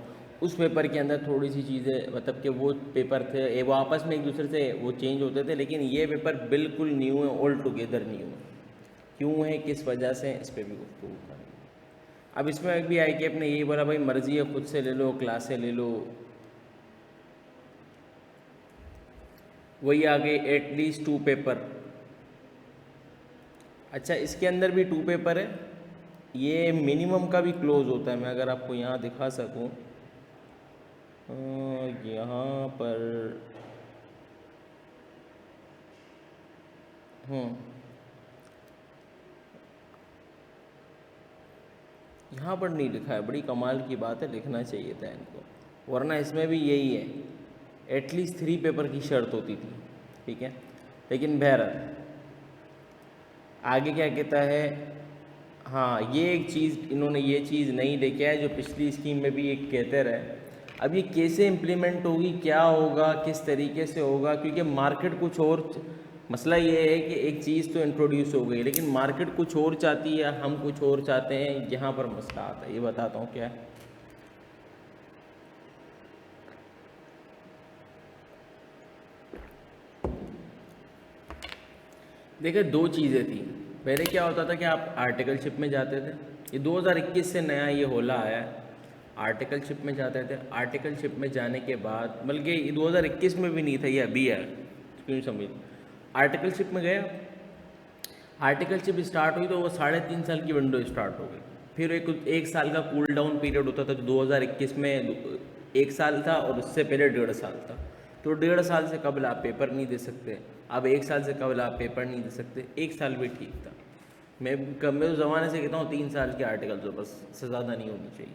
उस पेपर के अंदर थोड़ी सी चीज़ें, मतलब कि वो पेपर थे वो आपस में एक दूसरे से वो चेंज होते थे, लेकिन ये पेपर बिल्कुल न्यू है, ऑल टुगेदर न्यू है। क्यों है, किस वजह से, इस पर भी गुफ्तगू करेंगे। अब इसमें भी ICAP ने यही बोला, भाई मर्जी है खुद से ले लो, क्लासें ले लो। वही आगे एटलीस्ट 2 पेपर। अच्छा इसके अंदर भी 2 पेपर है, ये मिनिमम का भी क्लोज होता है। मैं अगर आपको यहाँ दिखा सकूँ, यहाँ पर यहाँ पर नहीं लिखा है, बड़ी कमाल की बात है, लिखना चाहिए था इनको, वरना इसमें भी यही है, एटलीस्ट 3 पेपर की शर्त होती थी, ठीक है। लेकिन बहरहाल आगे क्या कहता है, हाँ ये एक चीज़ इन्होंने ये चीज़ नहीं लेके आए जो पिछली स्कीम में भी एक कहते रहे। अब ये कैसे इम्प्लीमेंट होगी, क्या होगा, किस तरीके से होगा, क्योंकि मार्केट कुछ और, मसला ये है कि एक चीज़ तो इंट्रोड्यूस हो गई लेकिन मार्केट कुछ और चाहती है, हम कुछ और चाहते हैं, यहाँ पर मसला आता है। ये बताता हूँ क्या है। देखिए 2 चीज़ें थी। पहले क्या होता था कि आप आर्टिकलशिप में जाते थे, ये 2021 से नया ये होला आया है, आर्टिकलशिप में जाते थे। आर्टिकलशिप में जाने के बाद, बल्कि 2021 में भी नहीं था, ये अभी है, क्यों समझ। आर्टिकलशिप में गया, आर्टिकलशिप स्टार्ट हुई तो वो 3.5 साल की विंडो स्टार्ट हो गई। फिर एक साल का कूल डाउन पीरियड होता था, जो 2021 में 1 साल था और उससे पहले 1.5 साल था। तो 1.5 साल से कबल आप पेपर नहीं दे सकते, अब 1 साल से कबल आप पेपर नहीं दे सकते। 1 साल भी ठीक था। मैं उस ज़माने से कहता हूँ 3 साल के आर्टिकल तो बस, से ज़्यादा नहीं होनी चाहिए।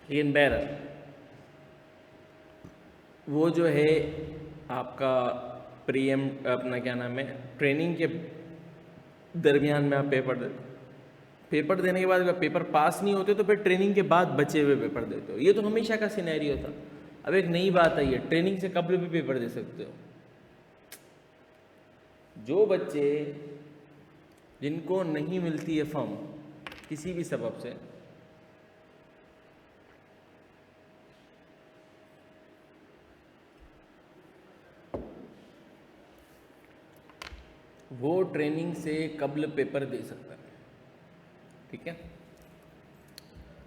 लेकिन बहरहाल वो जो है आपका प्रीएम, अपना क्या नाम है, ट्रेनिंग के दरमियान में आप पेपर देने के बाद अगर पेपर पास नहीं होते तो फिर ट्रेनिंग के बाद बचे हुए पेपर देते हो। ये तो हमेशा का सिनेरियो था। अब एक नई बात आई है, ट्रेनिंग से कभी भी पेपर दे सकते हो। जो बच्चे जिनको नहीं मिलती है फर्म किसी भी सबब से, वो ट्रेनिंग से कबल पेपर दे सकता है। ठीक है,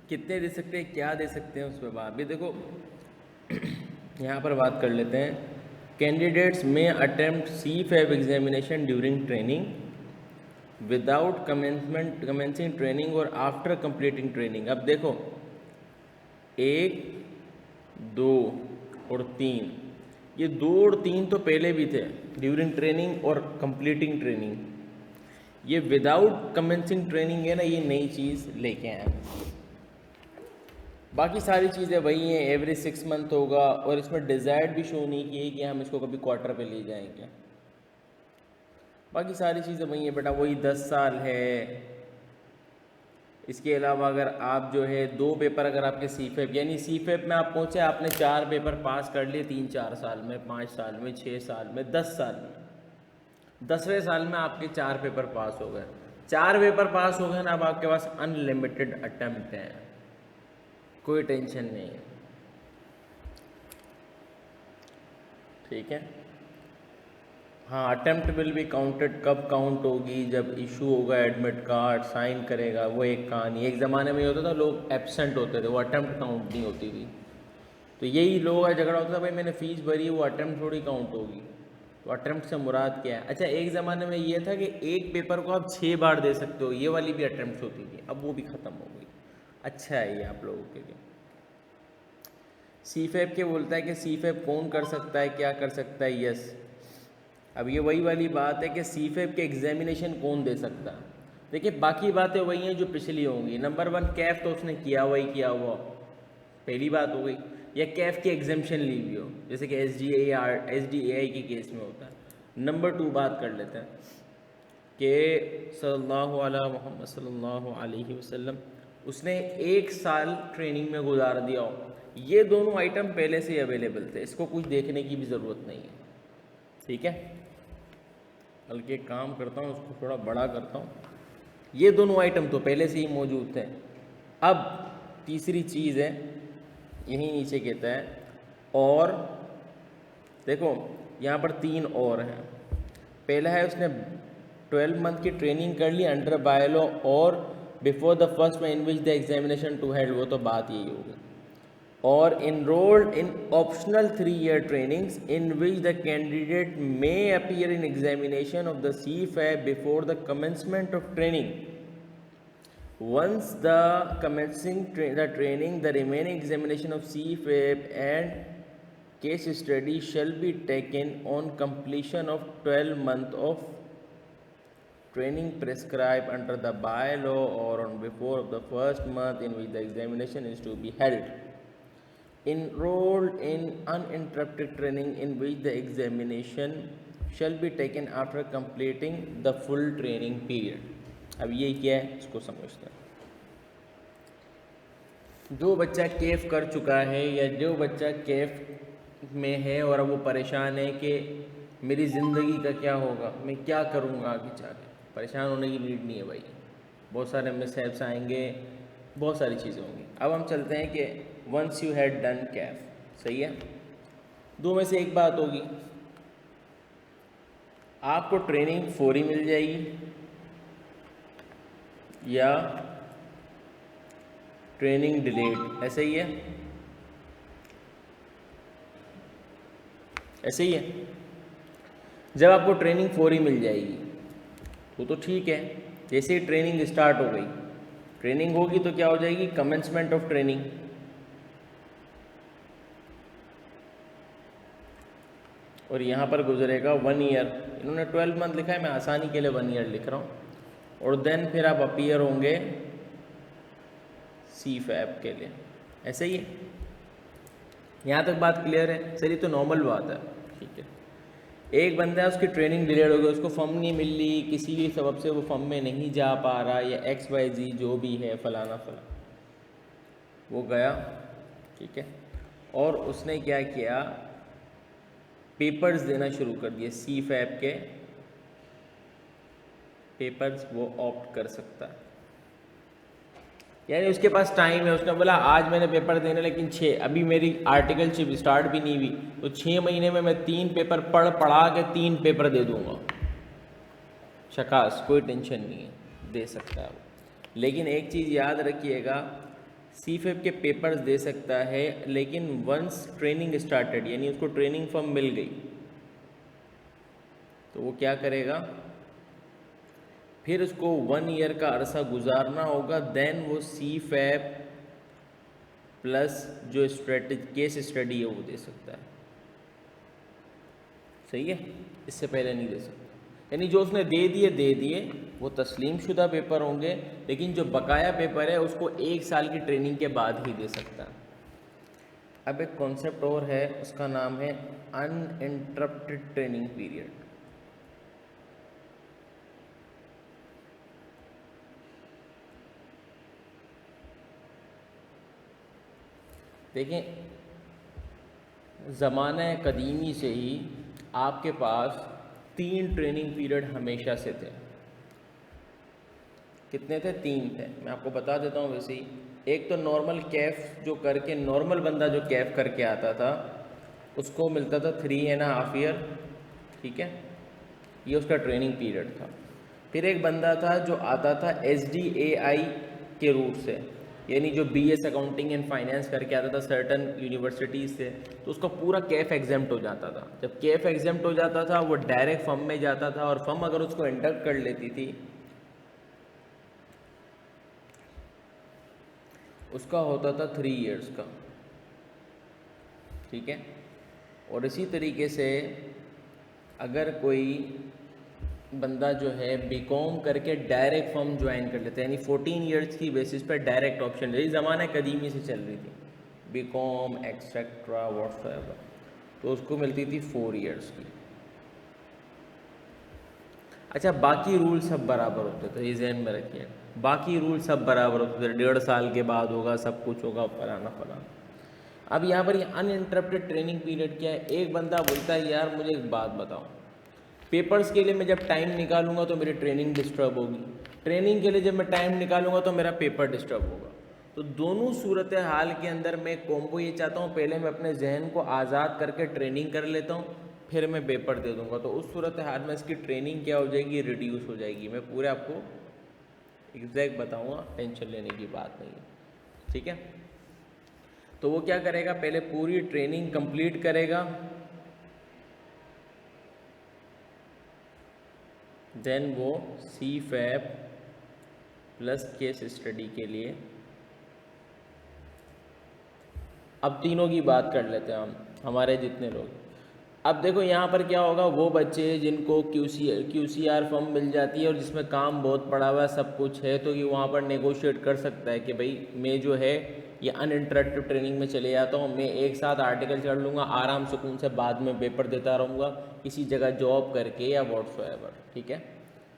कितने दे सकते हैं, क्या दे सकते हैं, उस पर बात भी देखो। यहाँ पर बात कर लेते हैं। कैंडिडेट्स में attempt CFAB examination during training without commencing training और आफ्टर कंप्लीटिंग ट्रेनिंग। अब देखो 1, 2 और 3, ये 2 और 3 तो पहले भी थे ड्यूरिंग ट्रेनिंग और कंप्लीटिंग ट्रेनिंग। ये विदाउट कमेंसिंग ट्रेनिंग है ना, ये नई चीज़ लेके आए। बाकी सारी चीज़ें वही हैं, एवरी 6 मंथ होगा, और इसमें डिज़ायर्ड भी शो नहीं की है कि हम इसको कभी क्वार्टर पे ले जाएंगे। बाकी सारी चीज़ें वही हैं बेटा, वही 10 साल है। इसके अलावा अगर आप जो है 2 पेपर अगर आपके CFAB यानी CFAB में आप पहुँचे, आपने 4 पेपर पास कर लिए 3-4 साल में, 5 साल में, 6 साल में, 10 साल में, 10वें साल में आपके 4 पेपर पास हो गए। 4 पेपर पास हो गए ना, अब आपके पास अनलिमिटेड अटेम्प्ट है, कोई टेंशन नहीं है। ठीक है, हाँ, अटेम्प्ट विल बी काउंटेड। कब काउंट होगी? जब इशू होगा एडमिट कार्ड, साइन करेगा, वो एक कहानी। एक ज़माने में ये होता था लोग एब्सेंट होते थे, वो अटेम्प्ट काउंट नहीं होती थी। तो यही लोगों का झगड़ा होता था, भाई मैंने फ़ीस भरी, वो अटेम्प्ट थोड़ी काउंट होगी। तो अटेम्प्ट से मुराद क्या है? अच्छा, एक ज़माने में ये था कि एक पेपर को आप 6 बार दे सकते हो, ये वाली भी अटेम्प्ट होती थी, अब वो भी ख़त्म हो गई। अच्छा है ये आप लोगों के लिए। CFAB के बोलता है कि CFAB कौन कर सकता है, क्या कर सकता है? यस, अब ये वही वाली बात है कि CFAB के एग्जामिनेशन कौन दे सकता है। देखिए, बाकी बातें वही हैं जो पिछली होंगी। नंबर 1, कैफ तो उसने किया वही किया हुआ, पहली बात हो गई। या कैफ की एग्जामेशन ली हुई हो, जैसे कि SDAI के केस में होता है। नंबर 2 बात कर लेते हैं कि सल्लल्लाहु अलैहि मुहम्मद सल्लल्लाहु अलैहि वसल्लम, उसने 1 साल ट्रेनिंग में गुजार दिया हो। ये दोनों आइटम पहले से ही अवेलेबल थे, इसको कुछ देखने की भी ज़रूरत नहीं है। ठीक है, बल्कि एक काम करता हूँ, उसको थोड़ा बड़ा करता हूँ। ये दोनों आइटम तो पहले से ही मौजूद थे। अब तीसरी चीज़ है, यहीं नीचे कहता है और, देखो यहाँ पर 3 और हैं। पहला है उसने 12 मंथ की ट्रेनिंग कर ली अंडर बायलॉ और बिफोर द फर्स्ट में in which the examination to held, वो तो बात यही होगी। और enrolled in optional 3-year trainings in which the candidate may appear in examination of the CFAB before the commencement of training. Once the commencing the training, the remaining examination of CFAB and case study shall be taken on completion of 12 months of training prescribed under the bylaw or on before the first month in which the examination is to be held. Enrolled in uninterrupted training in which the examination shall be taken after completing the full training period. अब ये क्या है, इसको समझते हैं। जो बच्चा कैफ कर चुका है या जो बच्चा कैफ में है और अब वो परेशान है कि मेरी ज़िंदगी का क्या होगा, मैं क्या करूँगा आगे जाके, परेशान होने की नीड नहीं है भाई। बहुत सारे मिसहैप्स आएंगे, बहुत सारी चीज़ें होंगी। अब हम चलते हैं कि once you had done CAF, सही है, 2 में से एक बात होगी, आपको ट्रेनिंग फौरी मिल जाएगी या ट्रेनिंग डिलेड, ऐसे ही है, ऐसे ही है। जब आपको ट्रेनिंग फौरी मिल जाएगी तो ठीक है, जैसे ही ट्रेनिंग स्टार्ट हो गई, ट्रेनिंग होगी तो क्या हो जाएगी, कमेंसमेंट ऑफ ट्रेनिंग। और यहाँ पर गुजरेगा 1 ईयर, इन्होंने 12 मंथ लिखा है, मैं आसानी के लिए 1 ईयर लिख रहा हूँ। और देन फिर आप अपीयर होंगे CFAB के लिए, ऐसे ही है। यहाँ तक बात क्लियर है? सर ये तो नॉर्मल बात है, ठीक है। एक बंदा है, उसकी ट्रेनिंग डिलेड हो गई, उसको फर्म नहीं मिल रही, किसी भी सबब से वो फर्म में नहीं जा पा रहा, या XYZ जो भी है, फलाना फलाना, वो गया, ठीक है, और उसने क्या किया, पेपर्स देना शुरू कर दिए, CFAB के पेपर्स वो ऑप्ट कर सकता है। यानी उसके पास टाइम है, उसने बोला आज मैंने पेपर देने, लेकिन 6, अभी मेरी आर्टिकलशिप स्टार्ट भी नहीं हुई, तो 6 महीने में मैं 3 पेपर पढ़ा के 3 पेपर दे दूंगा। शकास, कोई टेंशन नहीं है, दे सकता है वो। लेकिन एक चीज़ याद रखिएगा, सीफेप के पेपर्स दे सकता है, लेकिन वंस ट्रेनिंग स्टार्टेड, यानी उसको ट्रेनिंग फर्म मिल गई तो वो क्या करेगा, फिर उसको 1 ईयर का अरसा गुजारना होगा, देन वो सीफेप प्लस जो केस स्टडी है वो दे सकता है। सही है, इससे पहले नहीं दे सकता। यानी जो उसने दे दिए वो तस्लीम शुदा पेपर होंगे, लेकिन जो बकाया पेपर है उसको 1 साल की ट्रेनिंग के बाद ही दे सकता है। अब एक कॉन्सेप्ट और है, उसका नाम है अनइंटरप्टेड ट्रेनिंग पीरियड। देखें, ज़माने कदीमी से ही आपके पास 3 ट्रेनिंग पीरियड हमेशा से थे। कितने थे? 3 थे। मैं आपको बता देता हूँ वैसे ही। एक तो नॉर्मल कैफ जो करके, नॉर्मल बंदा जो कैफ करके आता था उसको मिलता था 3.5 ईयर, ठीक है, ये उसका ट्रेनिंग पीरियड था। फिर एक बंदा था जो आता था SDAI के रूट से, यानी जो BS अकाउंटिंग एंड फाइनेंस करके आता था सर्टन यूनिवर्सिटीज़ से, तो उसका पूरा कैफ एग्जाम्प्ट हो जाता था। जब कैफ एग्जाम्प्ट हो जाता था वो डायरेक्ट फर्म में जाता था, और फर्म अगर उसको इंडक्ट कर लेती थी उसका होता था 3 इयर्स का, ठीक है। और इसी तरीके से अगर कोई बंदा जो है बीकॉम करके डायरेक्ट फर्म ज्वाइन कर लेता है, यानी 14 इयर्स की बेसिस पर डायरेक्ट ऑप्शन, यही ज़माना कदीमी से चल रही थी, बीकॉम एक्सेट्रा व्हाट्सएवर, तो उसको मिलती थी 4 इयर्स की। अच्छा, बाकी रूल सब बराबर होते थे, ये जहन में रखिए, बाकी रूल सब बराबर होते थे, 1.5 साल के बाद होगा, सब कुछ होगा, फलाना फलाना। अब यहाँ पर ये अनइंटरप्टेड ट्रेनिंग पीरियड क्या है? एक बंदा बोलता है यार मुझे एक बात बताओ, पेपर्स के लिए मैं जब टाइम निकालूंगा तो मेरी ट्रेनिंग डिस्टर्ब होगी, ट्रेनिंग के लिए जब मैं टाइम निकालूंगा तो मेरा पेपर डिस्टर्ब होगा। तो दोनों सूरत हाल के अंदर मैं कॉम्बो ये चाहता हूँ, पहले मैं अपने जहन को आज़ाद करके ट्रेनिंग कर लेता हूँ, फिर मैं पेपर दे दूंगा। तो उस सूरत हाल में इसकी ट्रेनिंग क्या हो जाएगी? रिड्यूस हो जाएगी। मैं पूरे आपको एग्जैक्ट बताऊँगा, टेंशन लेने की बात नहीं है, ठीक है। तो वो क्या करेगा, पहले पूरी ट्रेनिंग कंप्लीट करेगा, देन वो सीफैप प्लस केस स्टडी के लिए, अब तीनों की बात कर लेते हैं हम, हमारे जितने लोग। अब देखो यहाँ पर क्या होगा, वो बच्चे जिनको QCR फॉर्म मिल जाती है और जिसमें काम बहुत पड़ा हुआ है, सब कुछ है, तो ये वहाँ पर नेगोशिएट कर सकता है कि भाई मैं जो है ये अनइंटरप्टेड ट्रेनिंग में चले जाता हूँ, मैं एक साथ आर्टिकल चढ़ लूँगा, आराम सुकून से बाद में पेपर देता रहूँगा किसी जगह जॉब करके या व्हाट्सएवर, ठीक है।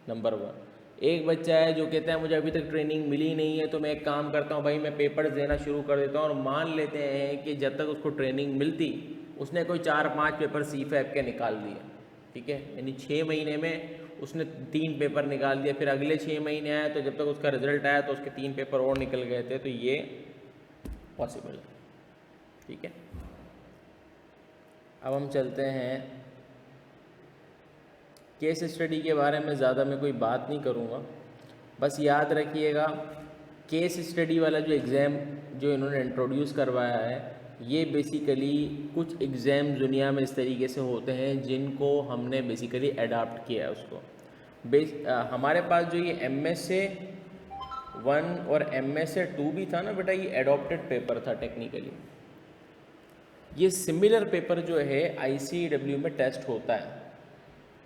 नंबर 1। एक बच्चा है जो कहता है मुझे अभी तक ट्रेनिंग मिली नहीं है, तो मैं एक काम करता हूँ भाई, मैं पेपर्स देना शुरू कर देता हूँ, और मान लेते हैं कि जब तक उसको ट्रेनिंग मिलती उसने कोई 4-5 पेपर सीफैप के निकाल दिए, ठीक है, यानी 6 महीने में उसने 3 पेपर निकाल दिया, फिर अगले 6 महीने आया तो जब तक उसका रिजल्ट आया तो उसके 3 पेपर और निकल गए थे, तो ये पॉसिबल है, ठीक है। अब हम चलते हैं केस स्टडी के बारे में, ज़्यादा मैं कोई बात नहीं करूँगा, बस याद रखिएगा केस स्टडी वाला जो एग्ज़ाम जो इन्होंने इंट्रोड्यूस करवाया है, ये बेसिकली कुछ एग्ज़ाम दुनिया में इस तरीके से होते हैं जिनको हमने बेसिकली अडाप्ट किया है उसको। हमारे पास जो ये MSA 1 और MSA 2 भी था ना बेटा, ये एडॉप्टेड पेपर था टेक्निकली। ये सिमिलर पेपर जो है ICAW में टेस्ट होता है,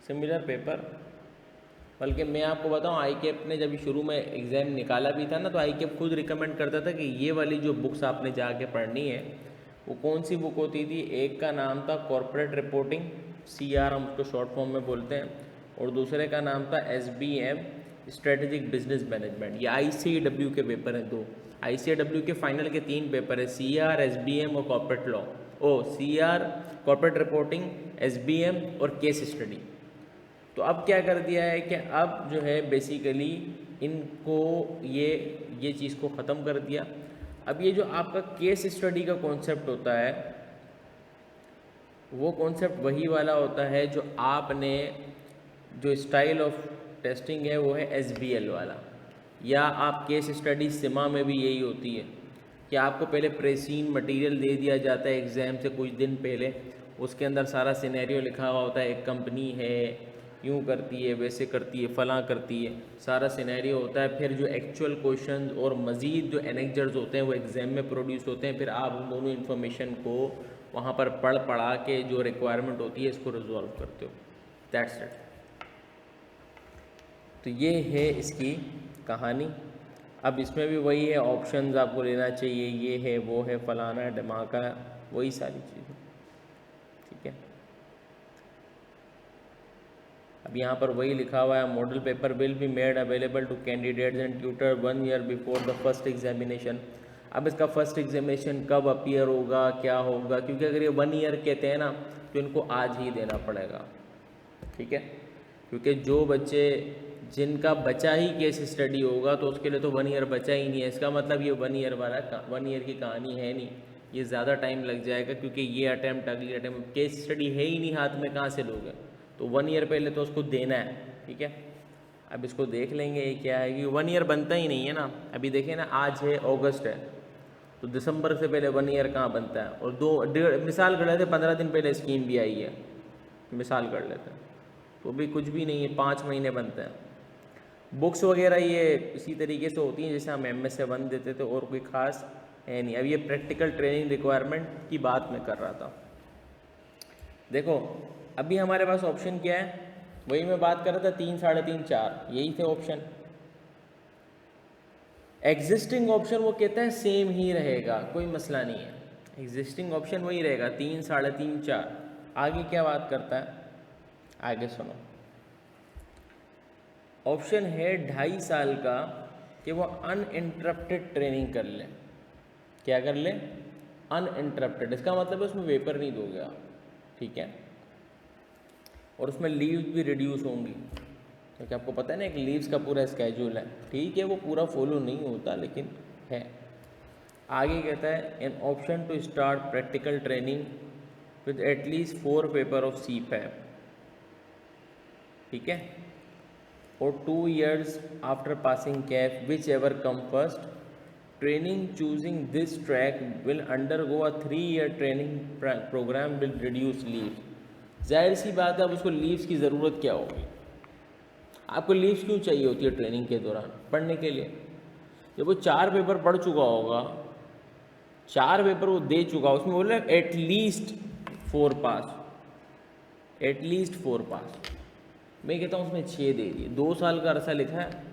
सिमिलर पेपर। बल्कि मैं आपको बताऊं, ICAP ने जब शुरू में एग्ज़ाम निकाला भी था ना, तो ICAP खुद रिकमेंड करता था कि ये वाली जो बुक्स आपने जाके पढ़नी है वो कौन सी बुक होती थी। एक का नाम था कॉर्पोरेट रिपोर्टिंग, CR हम उसको शॉर्ट फॉर्म में बोलते हैं, और दूसरे का नाम था SBM स्ट्रेटेजिक बिजनेस मैनेजमेंट। ये ICAW के पेपर हैं 2, ICAW के फाइनल के 3 पेपर है, CR, SBM और corporate law, CR corporate reporting, SBM और केस स्टडी। तो अब क्या कर दिया है कि अब जो है बेसिकली इनको ये चीज़ को ख़त्म कर दिया। अब ये जो आपका केस स्टडी का कॉन्सेप्ट होता है, वो कॉन्सेप्ट वही वाला होता है जो आपने जो स्टाइल ऑफ टेस्टिंग है वो है SBL वाला, या आप केस स्टडी सिमा में भी यही होती है कि आपको पहले प्रेसीन मटेरियल दे दिया जाता है एग्ज़ाम से कुछ दिन पहले, उसके अंदर सारा सिनेरियो लिखा हुआ होता है, एक कंपनी है यूँ करती है वैसे करती है फलां करती है, सारा सिनेरियो होता है। फिर जो एक्चुअल क्वेश्चंस और मज़ीद जो एनेक्जर्स होते हैं वो एग्ज़ाम में प्रोड्यूस होते हैं, फिर आप उन दोनों इन्फॉर्मेशन को वहाँ पर पढ़ा के जो रिक्वायरमेंट होती है इसको रिजॉल्व करते हो। That's it. तो ये है इसकी कहानी। अब इसमें भी वही है, ऑप्शंस आपको लेना चाहिए, ये है वो है फलाना है धमाका है, वही सारी चीज़ें, ठीक है। अब यहाँ पर वही लिखा हुआ है, model paper will be made available to candidates and tutor 1 year before the first examination. अब इसका फर्स्ट एग्जामिनेशन कब अपीयर होगा, क्या होगा, क्योंकि अगर ये 1 ईयर कहते हैं ना तो इनको आज ही देना पड़ेगा, ठीक है। क्योंकि जो बच्चे जिनका बचा ही केस स्टडी होगा तो उसके लिए तो 1 ईयर बचा ही नहीं है, इसका मतलब ये 1 ईयर वाला 1 ईयर की कहानी है नहीं, ये ज़्यादा टाइम लग जाएगा, क्योंकि ये अटैम्प्ट अगली अटैम्प्ट केस स्टडी है ही नहीं हाथ में, कहाँ से लोगे, तो 1 ईयर पहले तो उसको देना है, ठीक है। अब इसको देख लेंगे ये क्या है कि 1 ईयर बनता ही नहीं है ना। अभी देखिए ना, आज है अगस्त है, तो दिसंबर से पहले 1 ईयर कहाँ बनता है। और मिसाल कर लेते 15 दिन पहले स्कीम भी आई है, मिसाल कर लेते हैं, तो भी कुछ भी नहीं है, 5 महीने बनते हैं। बुक्स वगैरह ये इसी तरीके से होती हैं जैसे हम MS से 1 देते थे, और कोई ख़ास है नहीं। अब ये प्रैक्टिकल ट्रेनिंग रिक्वायरमेंट की बात मैं कर रहा था। देखो अभी हमारे पास ऑप्शन क्या है, वही मैं बात कर रहा था, 3, 3.5, 4 यही थे ऑप्शन। एग्जिस्टिंग ऑप्शन वो कहता है सेम ही रहेगा, कोई मसला नहीं है, एग्जिस्टिंग ऑप्शन वही रहेगा 3, 3.5, 4। आगे क्या बात करता है, आगे सुनो। ऑप्शन है 2.5 साल का कि वो अनइंटरप्टेड ट्रेनिंग कर ले। क्या कर ले, अनइंटरप्टेड, इसका मतलब है उसमें वेपर नहीं दोगे आप, ठीक है। और उसमें लीव्स भी रिड्यूस होंगी, क्योंकि आपको पता है ना एक लीव्स का पूरा स्केड्यूल है, ठीक है, वो पूरा फॉलो नहीं होता लेकिन है। आगे कहता है an option to start practical training with at least 4 paper of CPAP, ठीक है, और 2 years after passing CAF whichever come first. Training choosing this track will undergo a 3 year training programme will reduce leave. जाहिर सी बात है, अब उसको leaves की ज़रूरत क्या होगी, आपको लीव्स क्यों चाहिए होती है ट्रेनिंग के दौरान, पढ़ने के लिए। जब वो 4 पेपर पढ़ चुका होगा, 4 पेपर वो दे चुका, उसमें बोल रहे एटलीस्ट 4 पास, एटलीस्ट 4 पास। मैं कहता हूँ उसमें 6 दे दिए, 2 साल का अरसा लिखा है,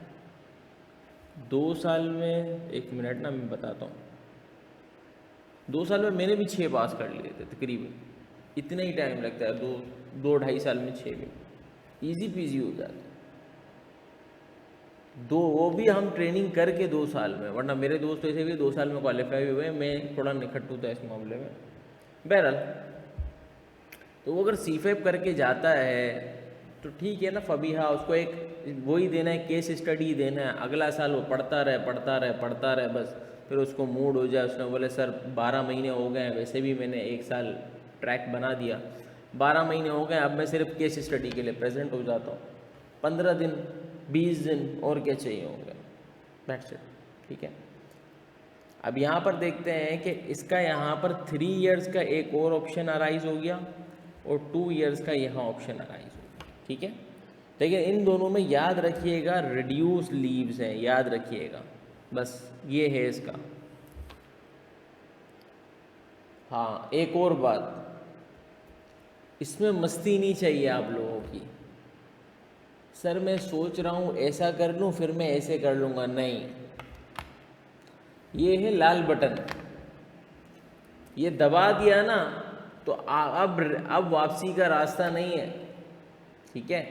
2 साल में, 1 मिनट ना मैं बताता हूँ, 2 साल में मैंने भी 6 पास कर लिए थे तकरीबन, इतना ही टाइम लगता है, 2-2.5 साल में 6 भी ईजी पीजी हो जाता है। वो भी हम ट्रेनिंग करके 2 साल में, वरना मेरे दोस्त ऐसे भी 2 साल में क्वालिफाई हुए, मैं थोड़ा निखट्टू था इस मामले में। बहरहाल, तो वो अगर CPAP करके जाता है तो ठीक है ना, फबीहा उसको एक वही देना है, केस स्टडी देना है, अगला साल वो पढ़ता रहे बस, फिर उसको मूड हो जाए, उसने बोले सर 12 महीने हो गए हैं, वैसे भी मैंने 1 साल ट्रैक बना दिया, 12 महीने हो गए, अब मैं सिर्फ केस स्टडी के लिए प्रेजेंट हो जाता हूँ, 15 दिन 20 दिन और क्या चाहिए होंगे, दैट्स इट, ठीक है। अब यहाँ पर देखते हैं कि इसका यहाँ पर 3 years का एक और ऑप्शन अराइज हो गया और 2 years का यहाँ ऑप्शन अराइज हो गया, ठीक है। लेकिन इन दोनों में याद रखिएगा रिड्यूस लीव्स हैं, याद रखिएगा, बस ये है इसका। हाँ, एक और बात, इसमें मस्ती नहीं चाहिए आप लोगों की, सर मैं सोच रहा हूँ ऐसा कर लूँ फिर मैं ऐसे कर लूँगा, नहीं, ये है लाल बटन, ये दबा दिया ना तो अब वापसी का रास्ता नहीं है, ठीक है।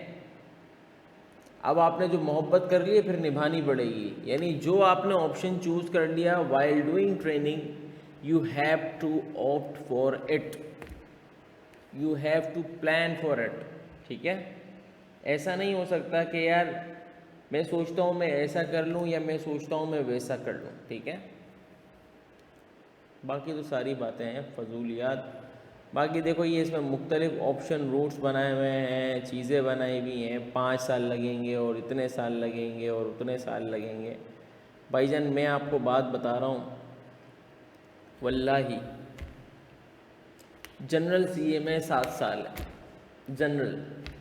अब आपने जो मोहब्बत कर ली है फिर निभानी पड़ेगी, यानी जो आपने ऑप्शन चूज कर लिया while doing training, you have to opt for it, you have to plan for it, ठीक है। ऐसा नहीं हो सकता कि यार मैं सोचता हूँ मैं ऐसा कर लूँ या मैं सोचता हूँ मैं वैसा कर लूँ, ठीक है। बाकी तो सारी बातें हैं फजूलियात, बाकी देखो ये इसमें मुख्तलिफ ऑप्शन रूट्स बनाए हुए हैं, चीज़ें बनाई हुई हैं, 5 साल लगेंगे और इतने साल लगेंगे और उतने साल लगेंगे। भाईजान मैं आपको बात बता रहा हूँ, वल्लाही जनरल सीए में 7 साल है, जनरल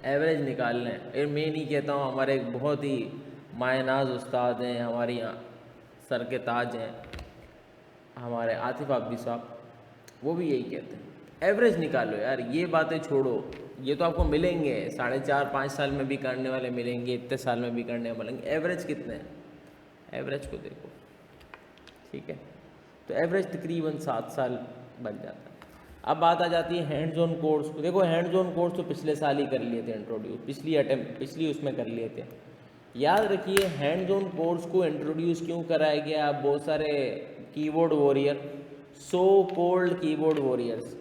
एवरेज निकाल लें। और मैं नहीं कहता हूँ, हमारे एक बहुत ही मायनाज उस्ताद हैं, हमारे यहाँ सर के ताज हैं, हमारे आतिफ आबदी साहब, वो भी यही कहते हैं एवरेज निकालो यार, ये बातें छोड़ो। ये तो आपको मिलेंगे 4.5-5 साल में भी करने वाले मिलेंगे, इतने साल में भी करने वाले मिलेंगे, एवरेज कितने हैं, एवरेज को देखो, ठीक है। तो एवरेज तकरीबन 7 साल बन जाता है। अब बात आ जाती है हैंड्स ऑन कोर्स को। देखो हैंड्स ऑन कोर्स तो पिछले साल ही कर लिए थे इंट्रोड्यूस, पिछली उसमें कर लिए थे। याद रखिए हैंड्स ऑन कोर्स को इंट्रोड्यूस क्यों कराया गया। बहुत सारे keyboard warrior, so cold keyboard warriors,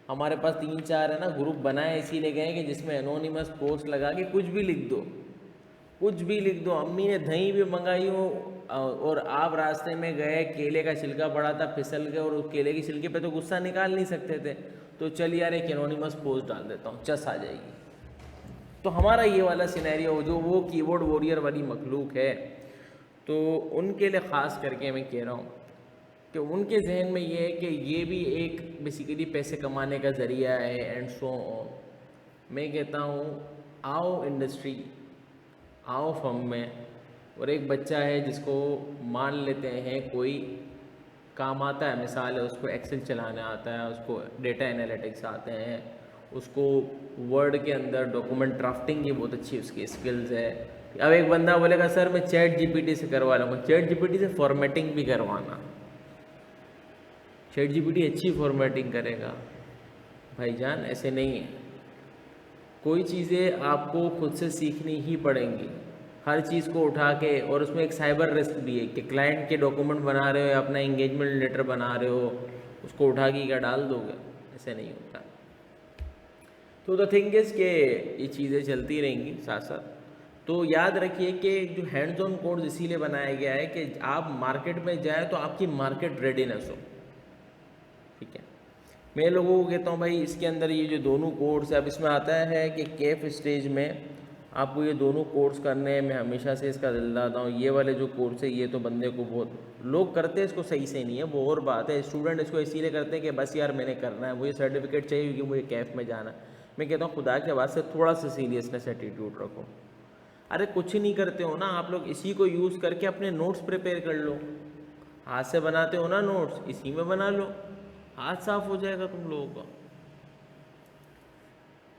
हमारे पास 3-4 है ना ग्रुप बनाए इसीलिए गए कि जिसमें एनोनिमस पोस्ट लगा के कुछ भी लिख दो, कुछ भी लिख दो। अम्मी ने दही भी मंगाई हो और आप रास्ते में गए, केले का छिलका पड़ा था, फिसल गए और उस केले के छिलके पे तो गुस्सा निकाल नहीं सकते थे, तो चल यार एक एनोनिमस पोस्ट डाल देता हूँ, चस आ जाएगी। तो हमारा ये वाला सिनेरियो जो वो कीबोर्ड वॉरियर वाली मखलूक है, तो उनके लिए ख़ास करके मैं कह रहा हूँ कि उनके जहन में ये है कि ये भी एक बेसिकली पैसे कमाने का ज़रिया है एंड सो ऑन। मैं कहता हूँ आओ इंडस्ट्री, आओ फर्म में, और एक बच्चा है जिसको मान लेते हैं कोई काम आता है, मिसाल है उसको एक्सेल चलाना आता है, उसको डेटा एनालिटिक्स आते हैं, उसको वर्ड के अंदर डॉक्यूमेंट ड्राफ्टिंग की बहुत अच्छी उसकी स्किल्स है। अब एक बंदा बोलेगा सर मैं चैट जीपीटी से करवा लूँगा, चैट जीपीटी से फॉर्मेटिंग भी करवाना, चैट जीपीटी अच्छी फॉर्मेटिंग करेगा। भाईजान ऐसे नहीं है, कोई चीज़ें आपको खुद से सीखनी ही पड़ेंगी, हर चीज़ को उठा के। और उसमें एक साइबर रिस्क भी है कि क्लाइंट के डॉक्यूमेंट बना रहे हो या अपना इंगेजमेंट लेटर बना रहे हो, उसको उठा के क्या डाल दोगे, ऐसे नहीं होता। तो द थिंग इज़ कि ये चीज़ें चलती रहेंगी साथ साथ। तो याद रखिए कि जो हैंड्स ऑन कोर्स इसीलिए बनाया गया है कि आप मार्केट में जाए तो आपकी मार्केट रेडीनेस हो, ठीक है। मैं लोगों को कहता हूँ भाई इसके अंदर ये जो दोनों कोर्स है, अब इसमें आता है कि केफ स्टेज में आपको ये दोनों कोर्स करने हैं। मैं हमेशा से इसका दिल दाता हूँ, ये वाले जो कोर्स है ये तो बंदे को बहुत लोग करते हैं, इसको सही से नहीं है, वो और बात है। स्टूडेंट इसको इसीलिए करते हैं कि बस यार मैंने करना है, मुझे सर्टिफिकेट चाहिए क्योंकि मुझे कैफ में जाना है। मैं कहता हूँ खुदा के वास्ते थोड़ा सा सीरियसनेस एटीट्यूड रखो। अरे कुछ नहीं करते हो ना आप लोग, इसी को यूज़ करके अपने नोट्स प्रिपेयर कर लो, हाथ से बनाते हो ना नोट्स, इसी में बना लो, हाथ साफ हो जाएगा तुम लोगों का।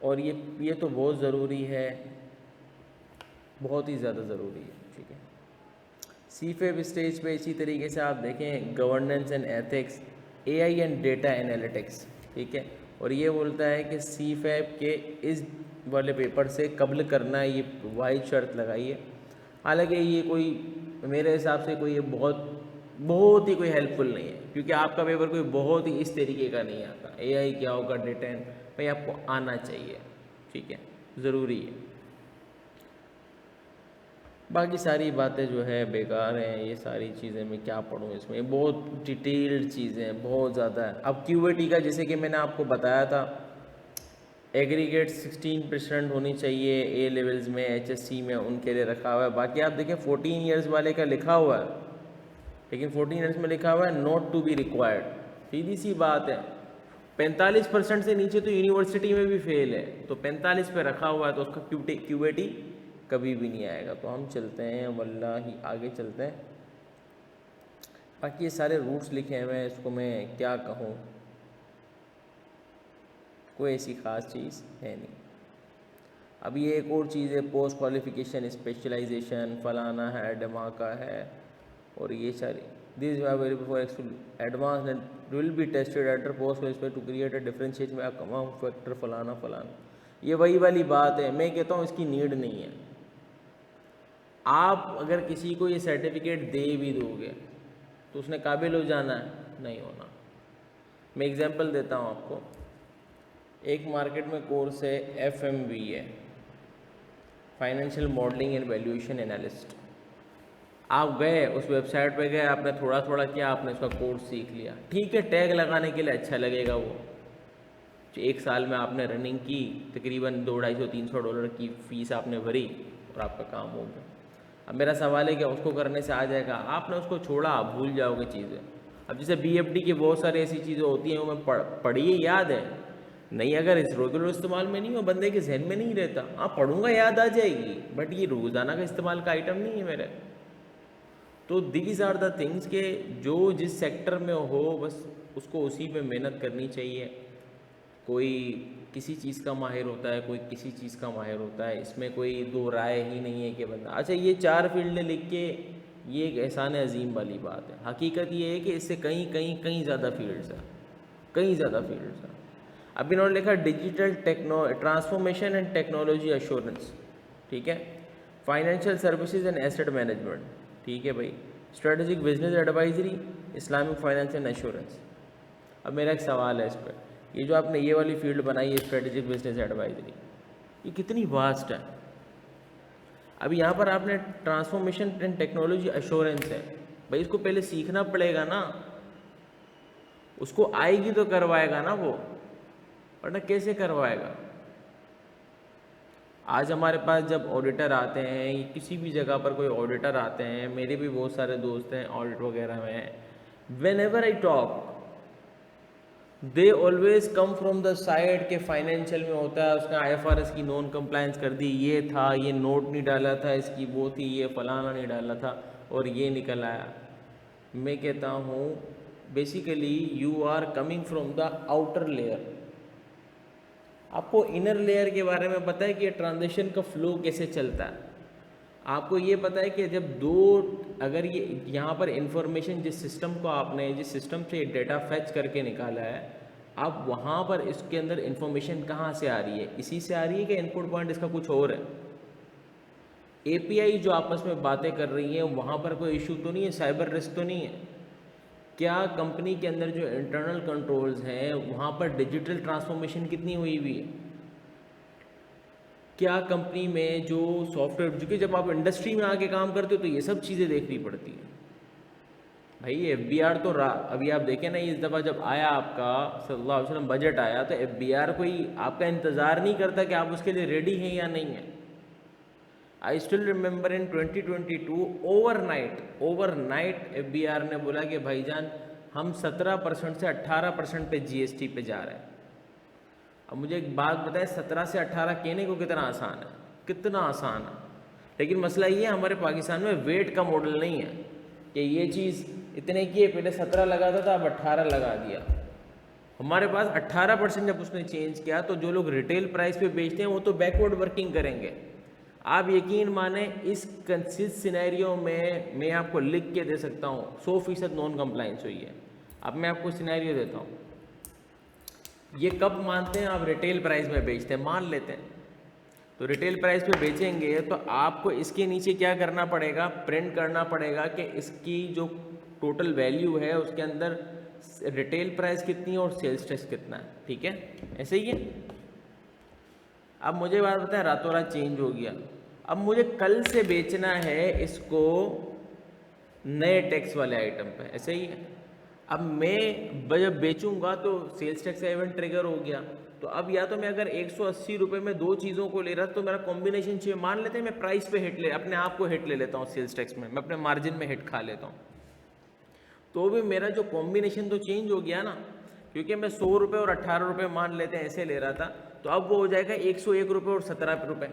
और ये तो बहुत ज़रूरी है, बहुत ही ज़्यादा ज़रूरी है, ठीक है। सीफेब स्टेज पे इसी तरीके से आप देखें governance and ethics, AI and data analytics, ठीक है। और ये बोलता है कि सीफेब के इस वाले पेपर से कब्ल करना है, ये वाइड शर्त लगाई है। हालांकि ये कोई मेरे हिसाब से कोई ये बहुत ही कोई हेल्पफुल नहीं है, क्योंकि आपका पेपर कोई बहुत ही इस तरीके का नहीं आता। एआई क्या होगा, डेटा भाई आपको आना चाहिए, ठीक है, ज़रूरी है। बाकी सारी बातें जो है बेकार हैं, ये सारी चीज़ें मैं क्या पढ़ूँ इसमें, बहुत डिटेल्ड चीज़ें हैं, बहुत ज़्यादा है। अब क्यूएटी का जैसे कि मैंने आपको बताया था, एग्रीगेट 16% होनी चाहिए ए लेवल्स में, एचएससी में उनके लिए रखा हुआ है। बाकी आप देखें 14 ईयर्स वाले का लिखा हुआ है, लेकिन 14 ईयर्स में लिखा हुआ है नॉट टू बी रिक्वायर्ड। सीधी सी बात है, 45% से नीचे तो यूनिवर्सिटी में भी फेल है, तो 45 पे रखा हुआ है तो उसका क्यूएटी कभी भी नहीं आएगा। तो हम चलते हैं वल्लाही आगे चलते हैं। बाकी ये सारे रूट्स लिखे हुए हैं, इसको मैं क्या कहूँ, कोई ऐसी ख़ास चीज़ है नहीं। अब ये एक और चीज़ है, पोस्ट क्वालिफिकेशन स्पेशलाइजेशन फलाना है, धमाका है, और ये सारी this available for advance and will be tested at post qualification to create a differentiate में अमाउंट फैक्टर फलाना फलाना। ये वही वाली बात है, मैं कहता हूँ इसकी नीड नहीं है। आप अगर किसी को ये सर्टिफिकेट दे भी दोगे तो उसने काबिल हो जाना है, नहीं होना। मैं एग्जांपल देता हूँ आपको, एक मार्केट में कोर्स है FMV है, financial modelling and valuation analyst. आप गए उस वेबसाइट पे गए, आपने थोड़ा थोड़ा किया, आपने उसका कोर्स सीख लिया, ठीक है, टैग लगाने के लिए अच्छा लगेगा वो, एक साल में आपने रनिंग की, तकरीबन $200-300 की फ़ीस आपने भरी और आपका काम हो गया। अब मेरा सवाल है कि उसको करने से आ जाएगा? आपने उसको छोड़ा, आप भूल जाओगे चीज़ें। अब जैसे BFD की बहुत सारी ऐसी चीज़ें होती हैं, वो मैं पढ़ी याद है नहीं, अगर इस रेगुलर इस्तेमाल में नहीं हो, बंदे के जहन में नहीं रहता। हाँ पढ़ूंगा याद आ जाएगी, बट ये रोज़ाना का इस्तेमाल का आइटम नहीं है मेरे। तो दीज आर द थिंग्स के जो जिस सेक्टर में हो बस उसको उसी में मेहनत करनी चाहिए। कोई किसी चीज़ का माहिर होता है, कोई किसी चीज़ का माहिर होता है, इसमें कोई दो राय ही नहीं है कि बंदा अच्छा ये 4 फील्ड लिख के ये एक एहसान अजीम वाली बात है। हकीकत ये है कि इससे कहीं कहीं कहीं ज़्यादा फील्ड्स हैं, कहीं ज़्यादा फील्ड्स हैं। अब इन्होंने लिखा digital transformation and technology assurance, ठीक है, financial services and asset management, ठीक है भाई, strategic business advisory, Islamic finance and assurance. अब मेरा एक सवाल है इस पर, ये जो आपने ये वाली फील्ड बनाई है स्ट्रेटेजिक बिजनेस एडवाइजरी, ये कितनी वास्ट है। अब यहाँ पर आपने ट्रांसफॉर्मेशन एंड टेक्नोलॉजी एश्योरेंस है, भाई इसको पहले सीखना पड़ेगा ना, उसको आएगी तो करवाएगा ना वो, वरना कैसे करवाएगा। आज हमारे पास जब ऑडिटर आते हैं, किसी भी जगह पर कोई ऑडिटर आते हैं, मेरे भी बहुत सारे दोस्त हैं ऑडिट वगैरह में, when ever I talk they always come from the side के फाइनेंशियल में होता है, उसने IFRS की नॉन कंप्लायंस कर दी, ये था, ये नोट नहीं डाला था, इसकी वो थी, ये फलाना नहीं डाला था और ये निकल आया। मैं कहता हूँ basically you are coming from the outer layer. आपको इनर लेयर के बारे में पता है कि ट्रांजेक्शन का फ्लो कैसे चलता है। आपको ये पता है कि जब दो, अगर ये यहाँ पर इंफॉर्मेशन जिस सिस्टम को आपने, जिस सिस्टम से डेटा फैच करके निकाला है, आप वहाँ पर इसके अंदर इंफॉर्मेशन कहाँ से आ रही है, इसी से आ रही है कि इनपुट पॉइंट इसका कुछ और है। API जो आपस में बातें कर रही हैं, वहाँ पर कोई इशू तो नहीं है, साइबर रिस्क तो नहीं है। क्या कंपनी के अंदर जो इंटरनल कंट्रोल्स हैं वहाँ पर डिजिटल ट्रांसफॉर्मेशन कितनी हुई हुई है। क्या कंपनी में जो सॉफ्टवेयर, क्योंकि जब आप इंडस्ट्री में आके काम करते हो तो ये सब चीज़ें देखनी पड़ती हैं भाई। FBR तो अभी आप देखें ना, इस दफ़ा जब आया आपका सल्लल्लाहु अलैहि वसल्लम बजट आया, तो FBR कोई आपका इंतज़ार नहीं करता कि आप उसके लिए रेडी हैं या नहीं है। I still remember in 2022 overnight FBR ने बोला कि भाईजान हम 17% से 18% पे GST पे जा रहे हैं। अब मुझे एक बात बताएं, 17 से 18 कहने को कितना आसान है, कितना आसान है, लेकिन मसला ये है हमारे पाकिस्तान में वेट का मॉडल नहीं है कि ये चीज़ इतने की है, पहले 17 लगाता था अब 18 लगा दिया। हमारे पास 18% जब उसने चेंज किया तो जो लोग रिटेल प्राइस पे बेचते हैं वो तो बैकवर्ड वर्किंग करेंगे। आप यकीन माने इस सिनेरियो में मैं आपको लिख के दे सकता हूँ 100% नॉन कंप्लाइंस हुई है। अब मैं आपको सिनेरियो देता हूँ, ये कब मानते हैं आप रिटेल प्राइस में बेचते हैं, मान लेते हैं तो रिटेल प्राइस पे बेचेंगे तो आपको इसके नीचे क्या करना पड़ेगा, प्रिंट करना पड़ेगा कि इसकी जो टोटल वैल्यू है उसके अंदर रिटेल प्राइस कितनी है और सेल्स टैक्स कितना है, ठीक है, ऐसे ही है। अब मुझे बात बताएं, रातों रात चेंज हो गया, अब मुझे कल से बेचना है इसको नए टैक्स वाले आइटम पे, ऐसे ही है। अब मैं जब बेचूंगा तो सेल्स टैक्स का इवेंट ट्रिगर हो गया, तो अब या तो मैं अगर 180 रुपये में दो चीज़ों को ले रहा तो मेरा कॉम्बिनेशन चाहिए, मान लेते हैं मैं प्राइस पे हिट अपने आप को हिट ले लेता हूँ, सेल्स टैक्स में मैं अपने मार्जिन में हिट खा लेता हूँ, तो भी मेरा जो कॉम्बिनेशन तो चेंज हो गया ना, क्योंकि मैं 100 रुपये और 18 रुपये मान लेते हैं ऐसे ले रहा था, तो अब वो हो जाएगा 101 रुपये और 17 रुपये।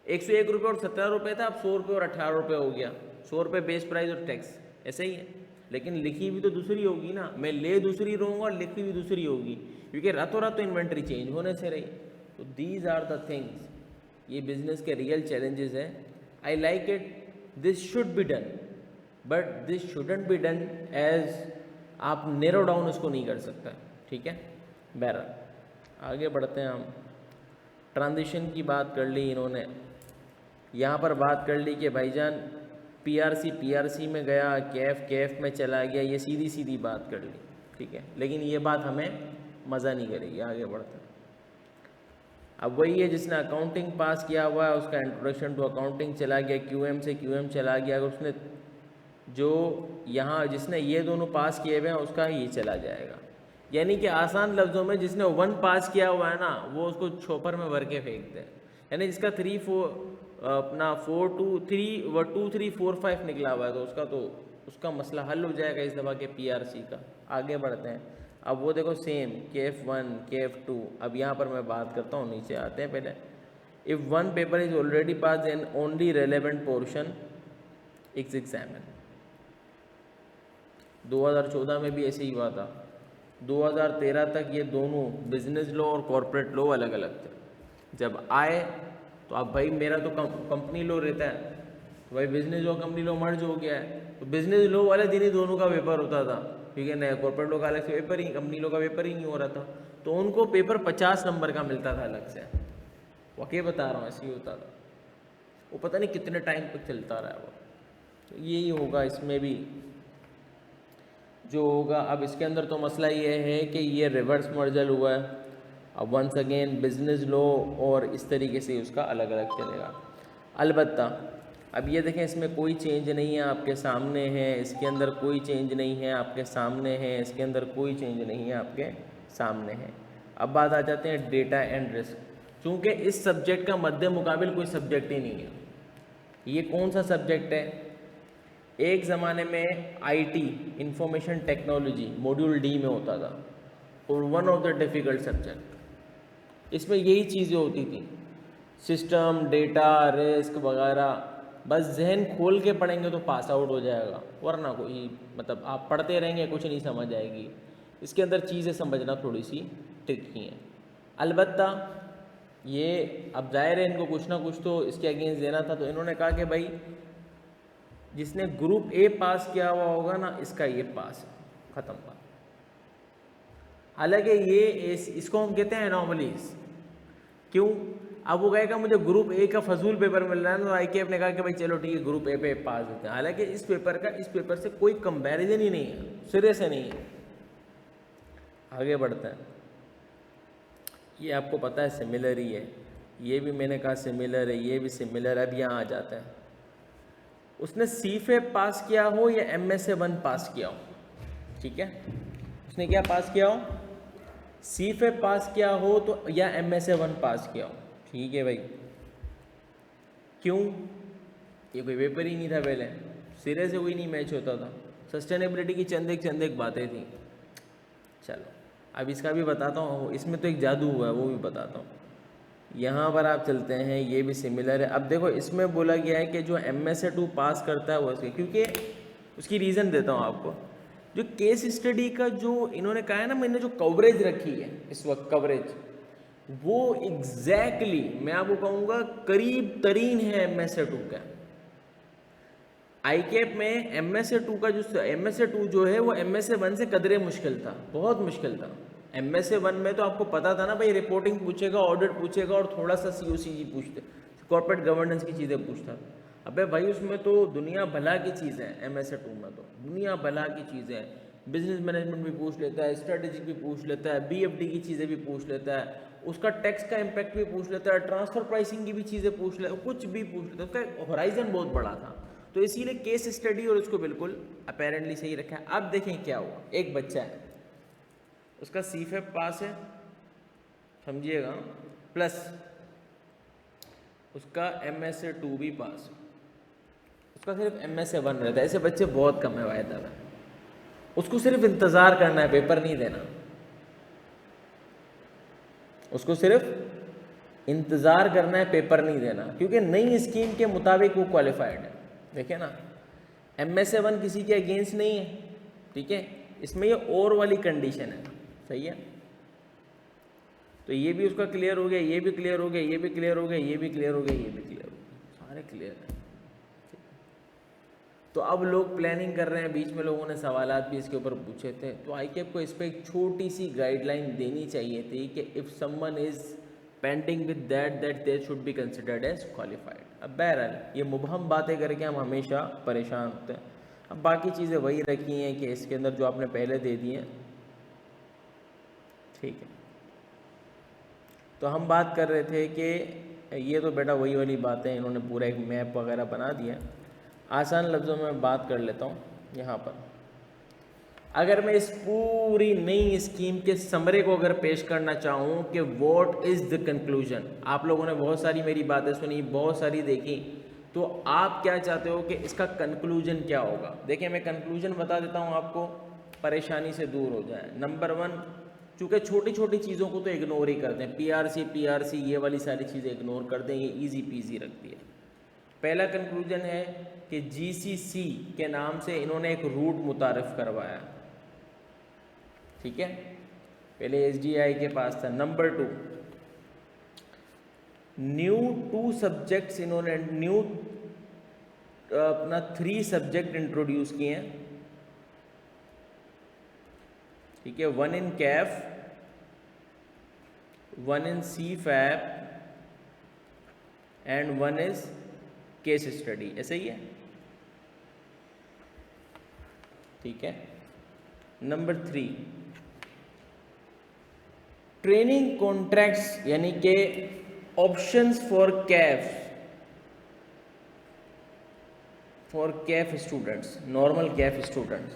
101 रुपये और 17 रुपये था, अब 100 रुपये और 18 रुपये हो गया, 100 रुपये बेस प्राइस और टैक्स, ऐसे ही है। लेकिन लिखी भी तो दूसरी होगी ना, मैं ले दूसरी रहूँगा और लिखी भी दूसरी होगी, क्योंकि रातों रात तो इन्वेंट्री चेंज होने से रही। तो दीज आर द थिंग्स, ये बिजनेस के रियल चैलेंजेस हैं। I like it, this should be done, but this shouldn't be done as आप नेरो डाउन उसको नहीं कर सकता, ठीक है। बहरहाल आगे बढ़ते हैं हम। ट्रांजिशन की बात कर ली इन्होंने, यहाँ पर बात कर ली कि भाईजान PRC में गया, कैफ में चला गया, ये सीधी सीधी बात कर ली, ठीक है, लेकिन ये बात हमें मज़ा नहीं करेगी। आगे बढ़ते हैं। अब वही है जिसने अकाउंटिंग पास किया हुआ है उसका इंट्रोडक्शन टू अकाउंटिंग चला गया, QM से QM चला गया, अगर उसने जो यहाँ जिसने ये दोनों पास किए हुए हैं उसका ये चला जाएगा। यानी कि आसान लफ्ज़ों में जिसने 1 पास किया हुआ है ना वो उसको छॉपर में भर के फेंकते हैं। यानी जिसका 2 3 4 5 निकला हुआ है तो उसका मसला हल हो जाएगा इस दफ़ा के PRC का। आगे बढ़ते हैं। अब वो देखो सेम KF1 KF2। अब यहाँ पर मैं बात करता हूँ, नीचे आते हैं पहले। If one paper is already pass in only relevant portion it's examine. 2014 में भी ऐसे ही हुआ था। 2013 तक ये दोनों बिजनेस लॉ और कॉरपोरेट लॉ अलग अलग थे। जब आए तो अब भाई मेरा तो कंपनी लॉ रहता है, तो भाई बिजनेस लॉ कंपनी लॉ मर्ज हो गया है, तो बिजनेस लॉ वाले दिन ही दोनों का पेपर होता था, क्योंकि नया कॉर्पोरेट लॉ का अलग से पेपर ही, कंपनी लॉ का पेपर ही नहीं हो रहा था। तो उनको पेपर 50 नंबर का मिलता था अलग से। वाकई बता रहा हूँ, ऐसे ही होता था। वो पता नहीं कितने टाइम तक चलता रहा वो। तो यही होगा इसमें भी जो होगा। अब इसके अंदर तो मसला ये है कि ये रिवर्स मर्जल हुआ है। अब वंस अगेन बिजनेस लॉ और इस तरीके से उसका अलग अलग चलेगा। अलबत्ता अब ये देखें, इसमें कोई चेंज नहीं है, आपके सामने है। इसके अंदर कोई चेंज नहीं है, आपके सामने है। इसके अंदर कोई चेंज नहीं है, आपके सामने है। अब बात आ जाते हैं डेटा एंड रिस्क। चूँकि इस सब्जेक्ट का मद्दे मुकाबिल कोई सब्जेक्ट ही नहीं है। ये कौन सा सब्जेक्ट है? एक ज़माने में IT information technology module D में होता था और one of the difficult subject. इसमें यही चीज़ें होती थी, सिस्टम, डेटा, रिस्क वगैरह। बस जहन खोल के पढ़ेंगे तो पास आउट हो जाएगा, वरना कोई मतलब आप पढ़ते रहेंगे कुछ नहीं समझ आएगी। इसके अंदर चीज़ें समझना थोड़ी सी ट्रिकी हैं। अलबत्ता ये अब जाहिर है इनको कुछ ना कुछ तो इसके अगेंस्ट देना था, तो इन्होंने कहा कि भाई जिसने ग्रुप A पास किया हुआ होगा ना, इसका ये पास है, ख़त्म बात। हालांकि ये इसको हम कहते हैं एनॉमलीज। क्यों? अब वो कहेगा मुझे ग्रुप A का फजूल पेपर मिल रहा है, तो IKF ने कहा कि भाई चलो ठीक है ग्रुप A पे पास देते हैं। हालांकि इस पेपर से कोई कंपैरिजन ही नहीं है, सिरे से नहीं है। आगे बढ़ते हैं। ये आपको पता है सिमिलर ही है, ये भी मैंने कहा सिमिलर है, ये भी सिमिलर है। अब यहाँ आ जाता है, उसने CFA पास किया हो या MSA1 पास किया हो, ठीक है? उसने क्या पास किया हो? CFA पास किया हो तो या MSA1 पास किया हो, ठीक है भाई। क्यों? ये कोई पेपर ही नहीं था पहले, सिरे से कोई नहीं मैच होता था। सस्टेनेबिलिटी की चंद एक बातें थी। चलो अब इसका भी बताता हूँ, इसमें तो एक जादू हुआ है, वो भी बताता हूँ। यहाँ पर आप चलते हैं, ये भी सिमिलर है। अब देखो इसमें बोला गया है कि जो MSA2 पास करता है वो उसके, क्योंकि उसकी रीज़न देता हूँ आपको। जो केस स्टडी का जो इन्होंने कहा है ना, मैंने जो कवरेज रखी है इस वक्त, कवरेज वो एग्जैक्टली मैं आपको कहूँगा करीब तरीन है MSA2 का। IKF में MSA2 का MSA2 जो है वो MSA1 से कदरे मुश्किल था, बहुत मुश्किल था। MSA1 में तो आपको पता था ना भाई, रिपोर्टिंग पूछेगा, ऑडिट पूछेगा और थोड़ा सा COCG पूछते, कॉर्पोरेट गवर्नेंस की चीज़ें पूछता। अबे भाई उसमें तो दुनिया भला की चीज़ें हैं। MSA2 में तो दुनिया भला की चीज़ें हैं। बिजनेस मैनेजमेंट भी पूछ लेता है, स्ट्रेटेजिक भी पूछ लेता है, BFD की चीज़ें भी पूछ लेता है, उसका टैक्स का इम्पैक्ट भी पूछ लेता है, ट्रांसफ़र प्राइसिंग की भी चीज़ें पूछ लेता है, कुछ भी पूछ लेता है। उसका होराइजन बहुत बड़ा था, तो इसीलिए केस स्टडी और उसको बिल्कुल अपेरेंटली सही रखा है। अब देखें क्या हुआ। एक बच्चा है, उसका CFA पास है, समझिएगा, प्लस उसका MSA2 भी पास, उसका सिर्फ MSA1 रहता है। ऐसे बच्चे बहुत कम है वायदा में। उसको सिर्फ इंतज़ार करना है, पेपर नहीं देना। उसको सिर्फ इंतज़ार करना है, पेपर नहीं देना, क्योंकि नई स्कीम के मुताबिक वो क्वालिफाइड है। देखिए ना, MSA1 किसी के अगेंस्ट नहीं है, ठीक है? इसमें ये और वाली कंडीशन है, सही है? तो ये भी उसका क्लियर हो गया, ये भी क्लियर हो गया, ये भी क्लियर हो गया, ये भी क्लियर हो गया, ये भी क्लियर हो गया, सारे क्लियर हैं। तो अब लोग प्लानिंग कर रहे हैं, बीच में लोगों ने सवालात भी इसके ऊपर पूछे थे, तो IKF को इस पर एक छोटी सी गाइडलाइन देनी चाहिए थी कि if someone is pending with that they should be considered as qualified. अब बहरहाल ये मुबहम बातें करके हम हमेशा परेशान होते हैं। अब बाकी चीज़ें वही रखी हैं कि इसके अंदर जो आपने पहले दे दी हैं, ठीक है। तो हम बात कर रहे थे कि ये तो बेटा वही वाली बातें, इन्होंने पूरा एक मैप वगैरह बना दिया। आसान लफ्ज़ों में बात कर लेता हूँ यहाँ पर। अगर मैं इस पूरी नई स्कीम के समरे को अगर पेश करना चाहूँ कि व्हाट इज़ द कंक्लूजन, आप लोगों ने बहुत सारी मेरी बातें सुनी, बहुत सारी देखी, तो आप क्या चाहते हो कि इसका कंक्लूजन क्या होगा? देखिए मैं कंक्लूजन बता देता हूँ आपको, परेशानी से दूर हो जाए। नंबर 1, चूँकि छोटी छोटी चीज़ों को तो इग्नोर ही करते हैं, पीआरसी ये वाली सारी चीज़ें इग्नोर कर दें, ये ईजी पीजी रखती है। पहला कंक्लूजन है कि जीसीसी के नाम से इन्होंने एक रूट मुतारफ़ करवाया, ठीक है, पहले एसडीआई के पास था। नंबर 2, न्यू 2 सब्जेक्ट्स इन्होंने न्यू अपना 3 सब्जेक्ट इंट्रोड्यूस किए हैं, ठीक है, 1 in CAF, 1 in CFAP and 1 is case study, ऐसे ही है, ठीक है। नंबर 3, ट्रेनिंग कॉन्ट्रैक्ट्स यानी कि options for CAF students, normal CAF students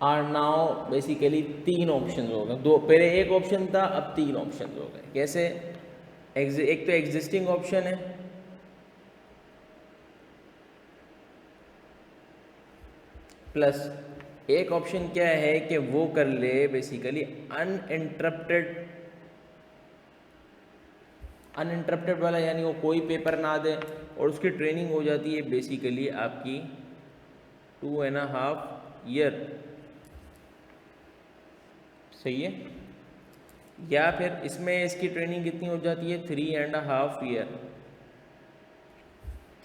are now basically 3 option हो गए। पहले 1 ऑप्शन था, अब 3 ऑप्शन हो गए। कैसे? एक तो एग्जिस्टिंग ऑप्शन है, प्लस एक ऑप्शन क्या है कि वो कर ले बेसिकली अनइंटरप्टेड वाला, यानी वो कोई पेपर ना दे और उसकी ट्रेनिंग हो जाती है बेसिकली आपकी 2.5 ईयर, सही है। या फिर इसमें इसकी ट्रेनिंग कितनी हो जाती है? 3.5 ईयर,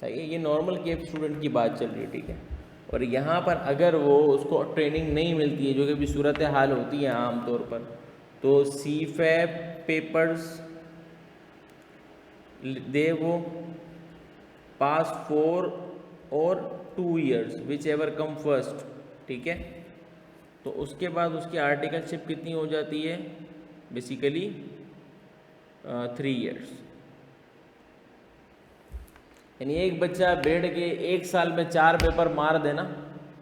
सही है। ये नॉर्मल केफ स्टूडेंट की बात चल रही है, ठीक है। और यहाँ पर अगर वो उसको ट्रेनिंग नहीं मिलती है, जो कि भी सूरत हाल होती है आमतौर पर, तो सी फैप पेपर्स दे वो पास 4 और 2 years which ever come first, ठीक है। तो उसके बाद उसकी आर्टिकलशिप कितनी हो जाती है? Basically 3 years. यानी एक बच्चा बैठ के 1 साल में 4 पेपर मार देना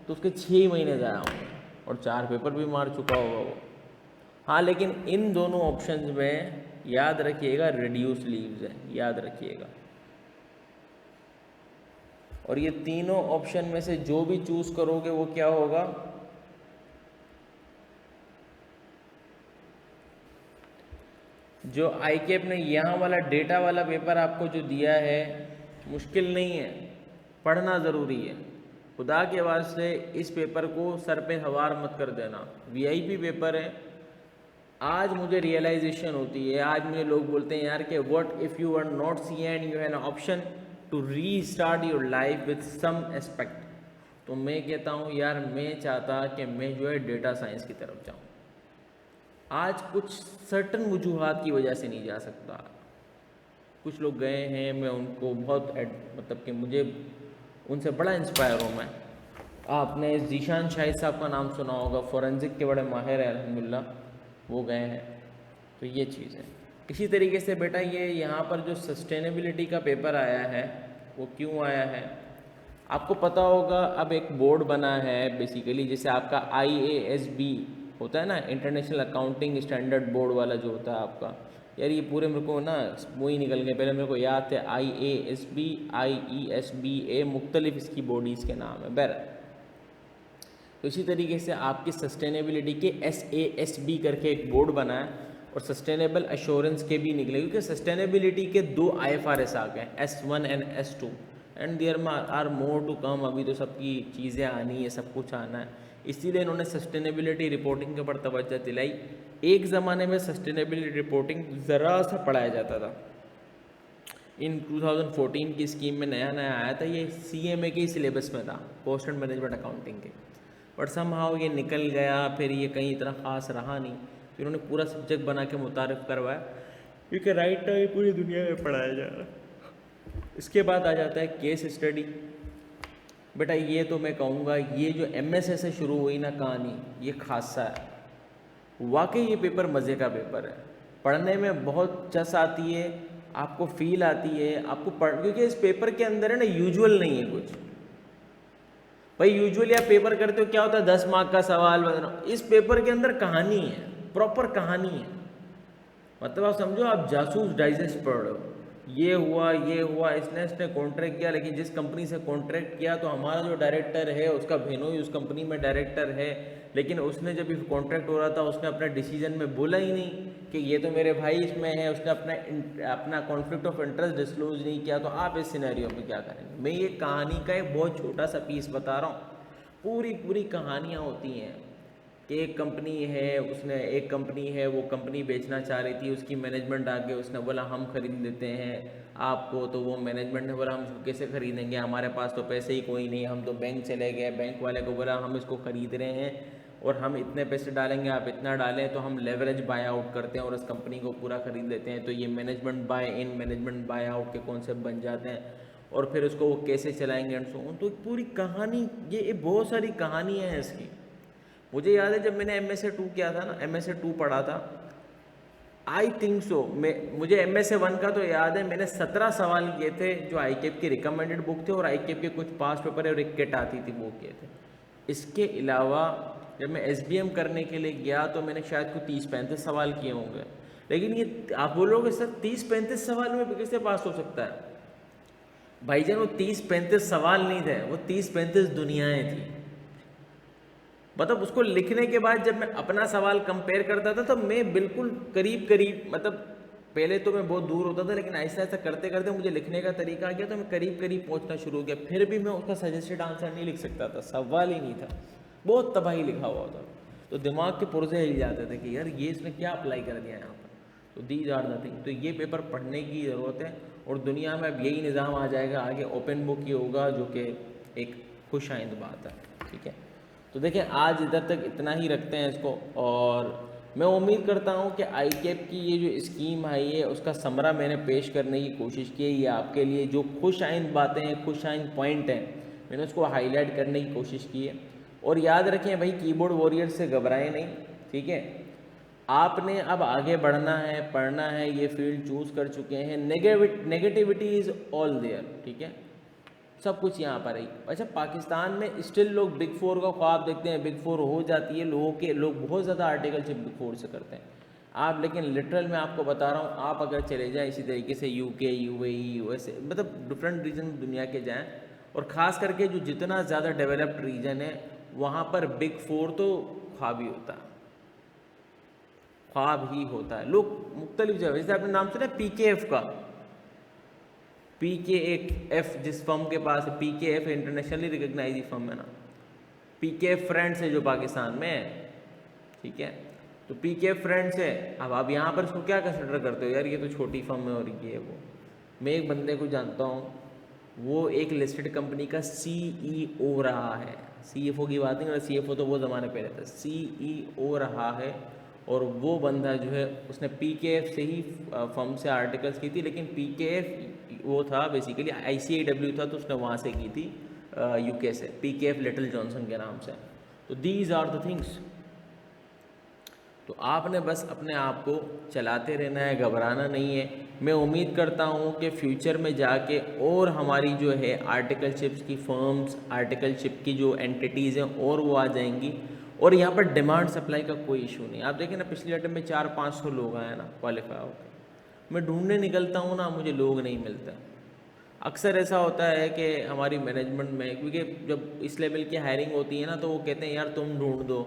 तो उसके 6 महीने ज़ाया होंगे, और 4 पेपर भी मार चुका होगा वो। हाँ, लेकिन इन दोनों ऑप्शंस में याद रखिएगा रिड्यूस लीव्स है, याद रखिएगा। और ये तीनों ऑप्शन में से जो भी चूज करोगे वो क्या होगा? जो आईकेप ने यहाँ वाला डेटा वाला पेपर आपको जो दिया है, मुश्किल नहीं है, पढ़ना ज़रूरी है। खुदा के वास्ते इस पेपर को सर पे सवार मत कर देना, वीआईपी पेपर है। आज मुझे रियलाइजेशन होती है, आज मुझे लोग बोलते हैं यार कि what if you are not C and you have an option to restart your life with some aspect. तो मैं कहता हूँ यार, मैं चाहता कि मैं जो है डेटा साइंस की तरफ जाऊँ। आज कुछ सर्टन वजूहात की वजह से नहीं जा सकता। कुछ लोग गए हैं, मैं उनको बहुत मतलब कि मुझे उनसे बड़ा इंस्पायर हूँ मैं। आपने जीशान शाहिद साहब का नाम सुना होगा, फॉरेंसिक के बड़े माहिर हैं अल्हम्दुलिल्लाह, वो गए हैं। तो ये चीज़ है। इसी तरीके से बेटा ये यहाँ पर जो सस्टेनेबिलिटी का पेपर आया है वो क्यों आया है आपको पता होगा। अब एक बोर्ड बना है बेसिकली, जैसे आपका IASB होता है ना, इंटरनेशनल अकाउंटिंग स्टैंडर्ड बोर्ड वाला जो होता है आपका। यार ये पूरे मेरे को ना वो ही निकल गए, पहले मेरे को याद थे IASB IESBA, मुख्तलिफ इसकी बॉडीज़ के नाम है। बहर तो इसी तरीके से आपकी सस्टेनेबिलिटी के SASB करके एक बोर्ड बना है, और सस्टेनेबल एश्योरेंस के भी निकले, क्योंकि सस्टेनेबिलिटी के 2 IFRS आ गए, S1 and S2, and there are more to come. अभी तो सबकी चीज़ें आनी है, सब कुछ आना है, इसीलिए इन्होंने सस्टेनेबिलिटी रिपोर्टिंग के ऊपर तवज्जो दिलाई। एक ज़माने में सस्टेनेबिलिटी रिपोर्टिंग ज़रा सा पढ़ाया जाता था। इन 2014 की स्कीम में नया नया आया था, ये CMA के ही सिलेबस में था, कॉस्ट एंड मैनेजमेंट अकाउंटिंग के, बट समहाउ ये निकल गया, फिर ये कहीं इतना ख़ास रहा नहीं। फिर उन्होंने पूरा सब्जेक्ट बना के मुतारिफ करवाया, क्योंकि राइट टाइम पूरी दुनिया में पढ़ाया जा रहा है। इसके बाद आ जाता है केस स्टडी। बेटा ये तो मैं कहूँगा, ये जो MSA से शुरू हुई ना कहानी, ये खासा है। वाकई ये पेपर मज़े का पेपर है, पढ़ने में बहुत चस आती है, आपको फील आती है, आपको क्योंकि इस पेपर के अंदर है ना यूजुअल नहीं है कुछ। भाई यूजुअली आप पेपर करते हो क्या होता है, 10 मार्क का सवाल वगैरह, इस पेपर के अंदर कहानी है, प्रॉपर कहानी है। मतलब आप समझो आप जासूस डाइजेस्ट पढ़ रहे हो, ये हुआ, इसने कॉन्ट्रैक्ट किया, लेकिन जिस कंपनी से कॉन्ट्रैक्ट किया तो हमारा जो डायरेक्टर है उसका भेनोई उस कंपनी में डायरेक्टर है, लेकिन उसने जब कॉन्ट्रैक्ट हो रहा था उसने अपना डिसीजन में बोला ही नहीं कि ये तो मेरे भाई इसमें है, उसने अपना कॉन्फ्लिक्ट ऑफ इंटरेस्ट डिस्क्लोज नहीं किया, तो आप इस सिनेरियो में क्या करेंगे। मैं ये कहानी का एक बहुत छोटा सा पीस बता रहा हूँ, पूरी कहानियाँ होती हैं कि एक कंपनी है वो कंपनी बेचना चाह रही थी, उसकी मैनेजमेंट आके उसने बोला हम खरीद लेते हैं आपको, तो वो मैनेजमेंट ने बोला हम इसको कैसे खरीदेंगे, हमारे पास तो पैसे ही कोई नहीं, हम तो बैंक चले गए, बैंक वाले को बोला हम इसको खरीद रहे हैं और हम इतने पैसे डालेंगे, आप इतना डालें, तो हम लेवरेज बाय आउट करते हैं और उस कंपनी को पूरा खरीद लेते हैं। तो ये management by in management by out के कॉन्सेप्ट बन जाते हैं और फिर उसको वो कैसे चलाएंगे एंड सो ऑन। तो पूरी कहानी, ये बहुत सारी कहानियाँ हैं इसकी। मुझे याद है जब मैंने MSA 2 किया था ना, MSA 2 पढ़ा था, आई थिंक सो, मुझे MSA 1 का तो याद है मैंने 17 सवाल किए थे जो ICAP के रिकमेंडेड बुक थे और ICAP के कुछ पास पेपर और एक किट आती थी वो किए थे। इसके अलावा जब मैं SBM करने के लिए गया तो मैंने शायद कोई 30-35 सवाल किए होंगे, लेकिन ये आप बोलोगे सर 30-35 सवाल में कैसे पास हो सकता है। भाईजान वो 30-35 सवाल नहीं थे, वो 30-35 दुनियाएं थी। मतलब उसको लिखने के बाद जब मैं अपना सवाल कंपेयर करता था तो मैं बिल्कुल करीब मतलब पहले तो मैं बहुत दूर होता था, लेकिन ऐसा ऐसा करते करते मुझे लिखने का तरीका आ गया तो मैं करीब पहुंचना शुरू हो गया। फिर भी मैं उसका सजेस्टेड आंसर नहीं लिख सकता था, सवाल ही नहीं था, बहुत तबाही लिखा हुआ था। तो दिमाग के पुर्जे हिल जाते थे कि यार ये इसने क्या अप्लाई कर दिया यहाँ पर। तो दीज आर द थिंग। तो ये पेपर पढ़ने की ज़रूरत है और दुनिया में अब यही निज़ाम आ जाएगा, आगे ओपन बुक ही होगा, जो कि एक खुश आइंद बात है। ठीक है, तो देखिए आज इधर तक इतना ही रखते हैं इसको, और मैं उम्मीद करता हूं कि ICAP की ये जो स्कीम आई है उसका समरा मैंने पेश करने की कोशिश की है। ये आपके लिए जो खुश आइंद बातें हैं, खुश आइंद पॉइंट हैं, मैंने उसको हाईलाइट करने की कोशिश की है। और याद रखें भाई, कीबोर्ड वॉरियर से घबराएं नहीं, ठीक है। आपने अब आगे बढ़ना है, पढ़ना है, ये फील्ड चूज़ कर चुके हैं, नेगेटिविटी इज़ ऑल देयर, ठीक है, सब कुछ यहाँ पर है। अच्छा, पाकिस्तान में स्टिल लोग बिग 4 का ख्वाब देखते हैं, बिग 4 हो जाती है, लोग बहुत ज़्यादा आर्टिकलशिप बिग 4 से करते हैं आप, लेकिन लिटरल मैं आपको बता रहा हूँ, आप अगर चले जाएँ इसी तरीके से UK, UAE, USA, मतलब डिफरेंट रीजन दुनिया के जाएँ, और ख़ास करके जो जितना ज़्यादा डेवलप्ड रीजन है वहाँ पर बिग 4 तो ख्वाब ही होता है, ख्वाब ही होता है। लोग मुख्तलिफ जगह, जैसे आपने नाम सुना PKF का, PKF जिस फर्म के पास है, PKF इंटरनेशनली रिकग्नाइज फर्म है ना, PKF फ्रेंड्स है जो पाकिस्तान में है, ठीक है। तो PKF फ्रेंड्स है, अब आप यहाँ पर इसको क्या कंसिडर करते हो, यार ये तो छोटी फर्म है और ये वो। मैं एक बंदे को जानता हूँ, वो एक लिस्टेड कंपनी का CEO रहा है, CFO की बात नहीं कर, CFO तो वो ज़माने पहले था, CEO रहा है। और वो बंदा जो है उसने PKF से ही फर्म से आर्टिकल्स की थी, लेकिन PKF वो था बेसिकली ICAW था, तो उसने वहाँ से की थी UK से, PKF लिटिल जॉनसन के नाम से। तो दीज आर द थिंग्स। तो आपने बस अपने आप को चलाते रहना है, घबराना नहीं है। मैं उम्मीद करता हूँ कि फ्यूचर में जाके और हमारी जो है आर्टिकलशिप्स की फर्म्स, आर्टिकलशिप की जो एंटिटीज़ हैं और वो आ जाएंगी, और यहाँ पर डिमांड सप्लाई का कोई इशू नहीं। आप देखें ना, पिछले अटेम्प्ट में 400-500 लोग आए ना क्वालिफाई होकर, मैं ढूंढने निकलता हूँ ना, मुझे लोग नहीं मिलते। अक्सर ऐसा होता है कि हमारी मैनेजमेंट में, क्योंकि जब इस लेवल की हायरिंग होती है ना, तो वो कहते हैं यार तुम ढूंढ दो,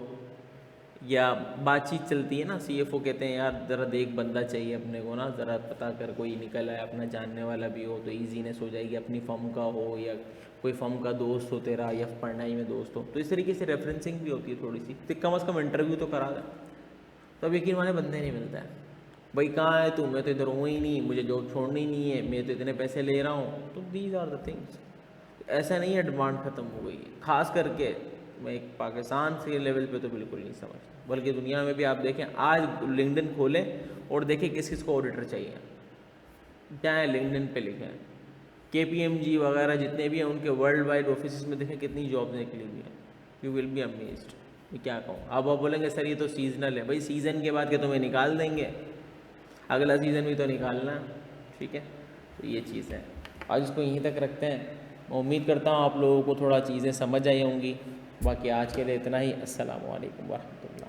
या बातचीत चलती है ना, CFO कहते हैं यार ज़रा देख, बंदा चाहिए अपने को ना, ज़रा पता कर कोई निकल आए अपना जानने वाला भी हो तो ईजीनेस हो जाएगी, अपनी फर्म का हो या कोई फर्म का दोस्त हो तेरा, या पढ़ाई में दोस्त हो, तो इस तरीके से रेफरेंसिंग भी होती है थोड़ी सी, तो कम अज़ कम इंटरव्यू तो करा दें। तो अब यकीन माने बंदे नहीं मिलता है, भाई कहाँ है तू, मैं तो इधर हूँ ही नहीं, मुझे जॉब छोड़नी नहीं है, मैं तो इतने पैसे ले रहा हूँ। तो दीज आर द थिंग्स। ऐसा नहीं है डिमांड ख़त्म हो गई है, ख़ास करके मैं एक पाकिस्तान से लेवल पे तो बिल्कुल नहीं समझता, बल्कि दुनिया में भी आप देखें, आज लिंक्डइन खोलें और देखें किस किस को ऑडिटर चाहिए, क्या है लिंक्डइन पे लिखें, KPMG वगैरह जितने भी हैं उनके वर्ल्ड वाइड ऑफिस में देखें कितनी जॉब निकली हुई है, यू विल बी अमेज्ड। मैं क्या कहूँ, अब आप बोलेंगे सर ये तो सीजनल है, भाई सीज़न के बाद के तुम्हें निकाल देंगे, अगला सीज़न भी तो निकालना, ठीक है। तो ये चीज़ है, आज इसको यहीं तक रखते हैं। मैं उम्मीद करता हूँ आप लोगों को थोड़ा चीज़ें समझ आई होंगी। बाकी आज के लिए इतना ही। अस्सलामु अलैकुम वरहमतुल्लाह।